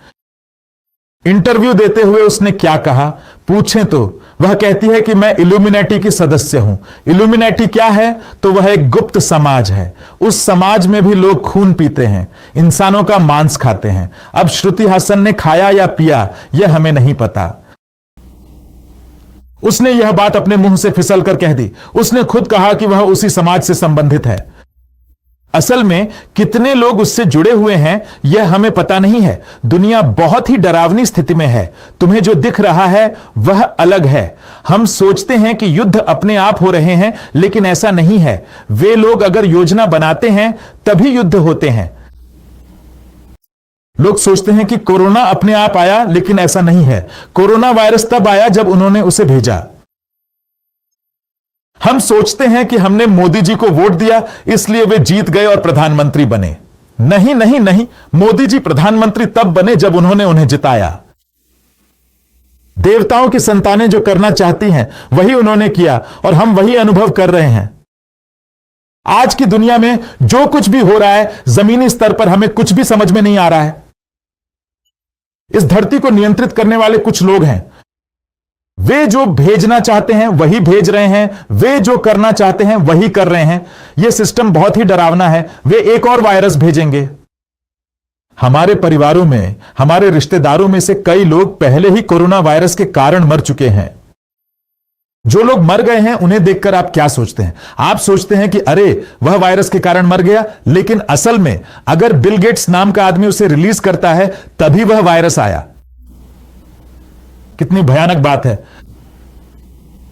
इंटरव्यू देते हुए उसने क्या कहा पूछें तो वह कहती है कि मैं इल्यूमिनेटी की सदस्य हूं। इल्यूमिनेटी क्या है? तो वह एक गुप्त समाज है। उस समाज में भी लोग खून पीते हैं, इंसानों का मांस खाते हैं। अब श्रुति हासन ने खाया या पिया यह हमें नहीं पता। उसने यह बात अपने मुंह से फिसल कर कह दी। उसने खुद कहा कि वह उसी समाज से संबंधित है। असल में कितने लोग उससे जुड़े हुए हैं यह हमें पता नहीं है। दुनिया बहुत ही डरावनी स्थिति में है। तुम्हें जो दिख रहा है वह अलग है। हम सोचते हैं कि युद्ध अपने आप हो रहे हैं, लेकिन ऐसा नहीं है। वे लोग अगर योजना बनाते हैं तभी युद्ध होते हैं। लोग सोचते हैं कि कोरोना अपने आप आया, लेकिन ऐसा नहीं है। कोरोना वायरस तब आया जब उन्होंने उसे भेजा। हम सोचते हैं कि हमने मोदी जी को वोट दिया इसलिए वे जीत गए और प्रधानमंत्री बने। नहीं नहीं नहीं, मोदी जी प्रधानमंत्री तब बने जब उन्होंने उन्हें जिताया। देवताओं की संतानें जो करना चाहती हैं वही उन्होंने किया और हम वही अनुभव कर रहे हैं। आज की दुनिया में जो कुछ भी हो रहा है, जमीनी स्तर पर हमें कुछ भी समझ में नहीं आ रहा है। इस धरती को नियंत्रित करने वाले कुछ लोग हैं। वे जो भेजना चाहते हैं वही भेज रहे हैं, वे जो करना चाहते हैं वही कर रहे हैं। यह सिस्टम बहुत ही डरावना है। वे एक और वायरस भेजेंगे। हमारे परिवारों में, हमारे रिश्तेदारों में से कई लोग पहले ही कोरोना वायरस के कारण मर चुके हैं। जो लोग मर गए हैं उन्हें देखकर आप क्या सोचते हैं? आप सोचते हैं कि अरे वह वायरस के कारण मर गया, लेकिन असल में अगर बिल गेट्स नाम का आदमी उसे रिलीज करता है तभी वह वायरस आया। कितनी भयानक बात है।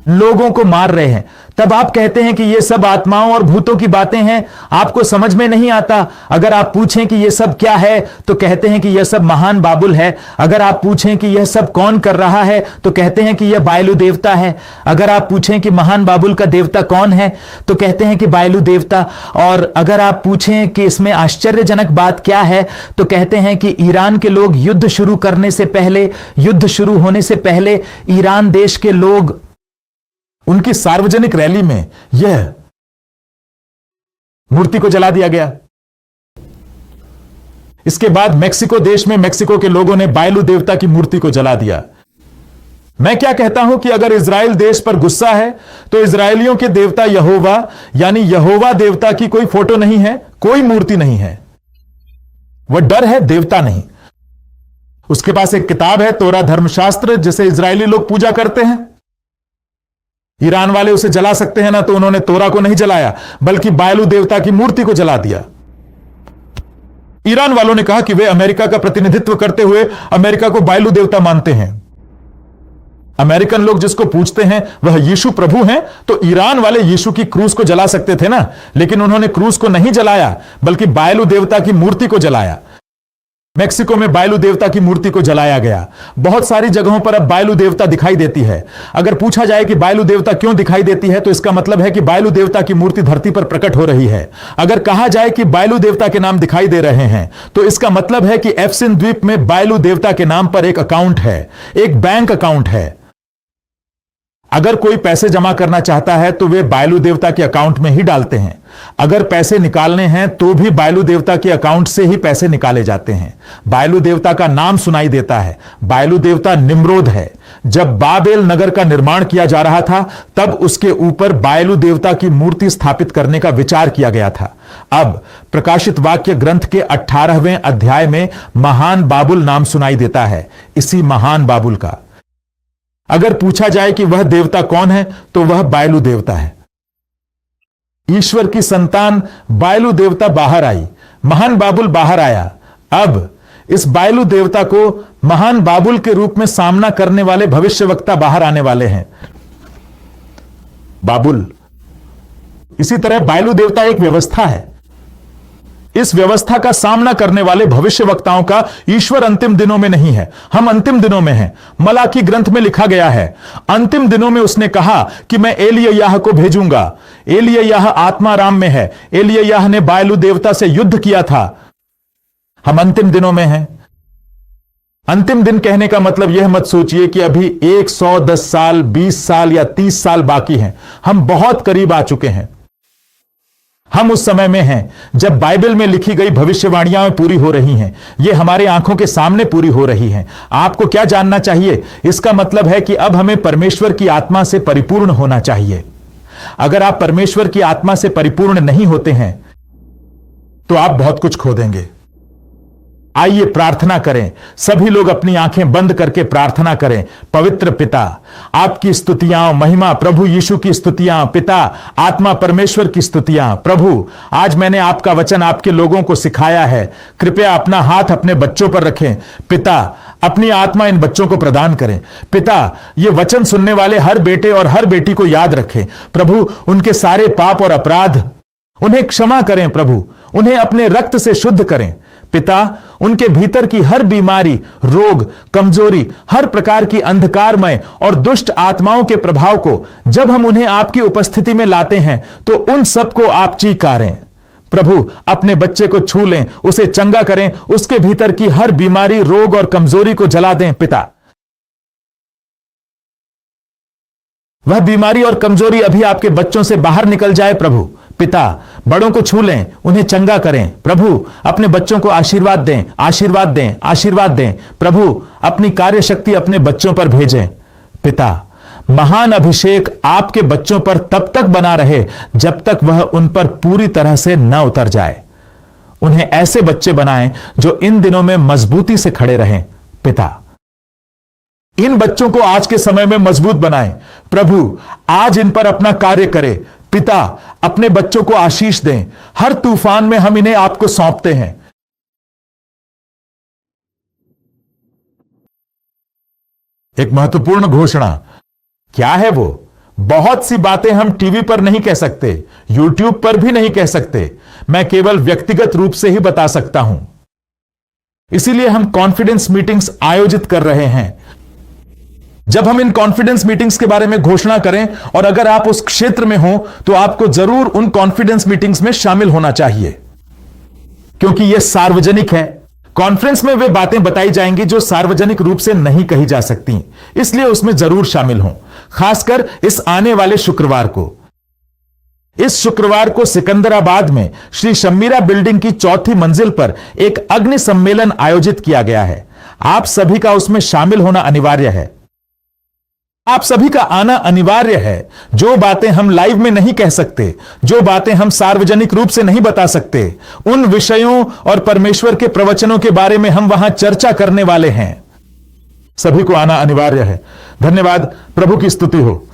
लोगों को मार रहे हैं, तब आप कहते हैं कि ये सब आत्माओं और भूतों की बातें हैं, आपको समझ में नहीं आता। अगर आप पूछें कि ये सब क्या है तो कहते हैं कि यह सब महान बाबुल है। अगर आप पूछें कि यह सब कौन कर रहा है तो कहते हैं कि यह बायलू देवता है। अगर आप पूछें कि महान बाबुल का देवता कौन है तो कहते हैं कि बायलू देवता। और अगर आप पूछें कि इसमें आश्चर्यजनक बात क्या है तो कहते हैं कि ईरान के लोग युद्ध शुरू करने से पहले, युद्ध शुरू होने से पहले ईरान देश के लोग उनकी सार्वजनिक रैली में यह मूर्ति को जला दिया गया। इसके बाद मेक्सिको देश में मेक्सिको के लोगों ने बायलू देवता की मूर्ति को जला दिया। मैं क्या कहता हूं कि अगर इजराइल देश पर गुस्सा है तो इजराइलियों के देवता यहोवा यानी यहोवा देवता की कोई फोटो नहीं है, कोई मूर्ति नहीं है। वह डर है, देवता नहीं। उसके पास एक किताब है, तोरा धर्मशास्त्र, जिसे इजरायली लोग पूजा करते हैं। ईरान वाले उसे जला सकते हैं ना, तो उन्होंने तोरा को नहीं जलाया बल्कि बायलू देवता की मूर्ति को जला दिया। ईरान वालों ने कहा कि वे अमेरिका का प्रतिनिधित्व करते हुए अमेरिका को बायलू देवता मानते हैं। अमेरिकन लोग जिसको पूछते हैं वह यीशु प्रभु हैं, तो ईरान वाले यीशु की क्रूस को जला सकते थे ना, लेकिन उन्होंने क्रूस को नहीं जलाया बल्कि बायलू देवता की मूर्ति को जलाया। मेक्सिको में बायलू देवता की मूर्ति को जलाया गया। बहुत सारी जगहों पर अब बायलू देवता दिखाई देती है। अगर पूछा जाए कि बायलू देवता क्यों दिखाई देती है तो इसका मतलब है कि बायलू देवता की मूर्ति धरती पर प्रकट हो रही है। अगर कहा जाए कि बायलू देवता के नाम दिखाई दे रहे हैं तो इसका मतलब है कि एफसिन द्वीप में बायलू देवता के नाम पर एक अकाउंट है, एक बैंक अकाउंट है। अगर कोई पैसे जमा करना चाहता है तो वे बायलू देवता के अकाउंट में ही डालते हैं। अगर पैसे निकालने हैं तो भी बायलू देवता के अकाउंट से ही पैसे निकाले जाते हैं। बायलू देवता का नाम सुनाई देता है। बायलू देवता निम्रोद है। जब बाबेल नगर का निर्माण किया जा रहा था तब उसके ऊपर बायलू देवता की मूर्ति स्थापित करने का विचार किया गया था। अब प्रकाशित वाक्य ग्रंथ के 18वें अध्याय में महान बाबुल नाम सुनाई देता है, इसी महान बाबुल का। अगर पूछा जाए कि वह देवता कौन है तो वह बायलू देवता है। ईश्वर की संतान बायलू देवता बाहर आई, महान बाबुल बाहर आया। अब इस बायलू देवता को महान बाबुल के रूप में सामना करने वाले भविष्यवक्ता बाहर आने वाले हैं। बाबुल, इसी तरह बायलू देवता एक व्यवस्था है। इस व्यवस्था का सामना करने वाले भविष्यवक्ताओं का ईश्वर अंतिम दिनों में नहीं है, हम अंतिम दिनों में हैं। मलाकी ग्रंथ में लिखा गया है, अंतिम दिनों में उसने कहा कि मैं एलिय्याह को भेजूंगा। एलिय्याह आत्मा राम में है। एलिय्याह ने बायलू देवता से युद्ध किया था। हम अंतिम दिनों में हैं। अंतिम दिन कहने का मतलब यह मत सोचिए कि अभी 110 साल, 20 साल या 30 साल बाकी हैं। हम बहुत करीब आ चुके हैं। हम उस समय में हैं जब बाइबल में लिखी गई भविष्यवाणियां पूरी हो रही हैं। ये हमारे आंखों के सामने पूरी हो रही हैं। आपको क्या जानना चाहिए? इसका मतलब है कि अब हमें परमेश्वर की आत्मा से परिपूर्ण होना चाहिए। अगर आप परमेश्वर की आत्मा से परिपूर्ण नहीं होते हैं तो आप बहुत कुछ खो देंगे। आइए प्रार्थना करें। सभी लोग अपनी आंखें बंद करके प्रार्थना करें। पवित्र पिता, आपकी स्तुतियां, महिमा, प्रभु यीशु की स्तुतियां, पिता, आत्मा परमेश्वर की स्तुतियां। प्रभु, आज मैंने आपका वचन आपके लोगों को सिखाया है। कृपया अपना हाथ अपने बच्चों पर रखें। पिता, अपनी आत्मा इन बच्चों को प्रदान करें। पिता, ये वचन सुनने वाले हर बेटे और हर बेटी को याद रखें। प्रभु, उनके सारे पाप और अपराध उन्हें क्षमा करें। प्रभु, उन्हें अपने रक्त से शुद्ध करें। पिता, उनके भीतर की हर बीमारी, रोग, कमजोरी, हर प्रकार की अंधकारमय और दुष्ट आत्माओं के प्रभाव को जब हम उन्हें आपकी उपस्थिति में लाते हैं तो उन सबको आप चीकारें। प्रभु, अपने बच्चे को छू लें, उसे चंगा करें, उसके भीतर की हर बीमारी, रोग और कमजोरी को जला दें। पिता, वह बीमारी और कमजोरी अभी आपके बच्चों से बाहर निकल जाए। प्रभु पिता, बड़ों को छू लें, उन्हें चंगा करें। प्रभु, अपने बच्चों को आशीर्वाद दें, आशीर्वाद दें, आशीर्वाद दें। प्रभु, अपनी कार्य शक्ति अपने बच्चों पर भेजें। पिता, महान अभिषेक आपके बच्चों पर तब तक बना रहे जब तक वह उन पर पूरी तरह से न उतर जाए। उन्हें ऐसे बच्चे बनाएं जो इन दिनों में मजबूती से खड़े रहें। पिता, इन बच्चों को आज के समय में मजबूत बनाएं। प्रभु, आज इन पर अपना कार्य करें। पिता, अपने बच्चों को आशीष दें। हर तूफान में हम इन्हें आपको सौंपते हैं। एक महत्वपूर्ण घोषणा। क्या है वो? बहुत सी बातें हम टीवी पर नहीं कह सकते, यूट्यूब पर भी नहीं कह सकते। मैं केवल व्यक्तिगत रूप से ही बता सकता हूं। इसीलिए हम कॉन्फिडेंस मीटिंग्स आयोजित कर रहे हैं। जब हम इन कॉन्फिडेंस मीटिंग्स के बारे में घोषणा करें और अगर आप उस क्षेत्र में हो तो आपको जरूर उन कॉन्फिडेंस मीटिंग्स में शामिल होना चाहिए, क्योंकि यह सार्वजनिक है। कॉन्फ्रेंस में वे बातें बताई जाएंगी जो सार्वजनिक रूप से नहीं कही जा सकती, इसलिए उसमें जरूर शामिल हों, खासकर इस आने वाले शुक्रवार को। इस शुक्रवार को सिकंदराबाद में श्री शम्मीरा बिल्डिंग की 4थी मंजिल पर एक अग्नि सम्मेलन आयोजित किया गया है। आप सभी का उसमें शामिल होना अनिवार्य है। आप सभी का आना अनिवार्य है। जो बातें हम लाइव में नहीं कह सकते, जो बातें हम सार्वजनिक रूप से नहीं बता सकते, उन विषयों और परमेश्वर के प्रवचनों के बारे में हम वहां चर्चा करने वाले हैं। सभी को आना अनिवार्य है। धन्यवाद। प्रभु की स्तुति हो।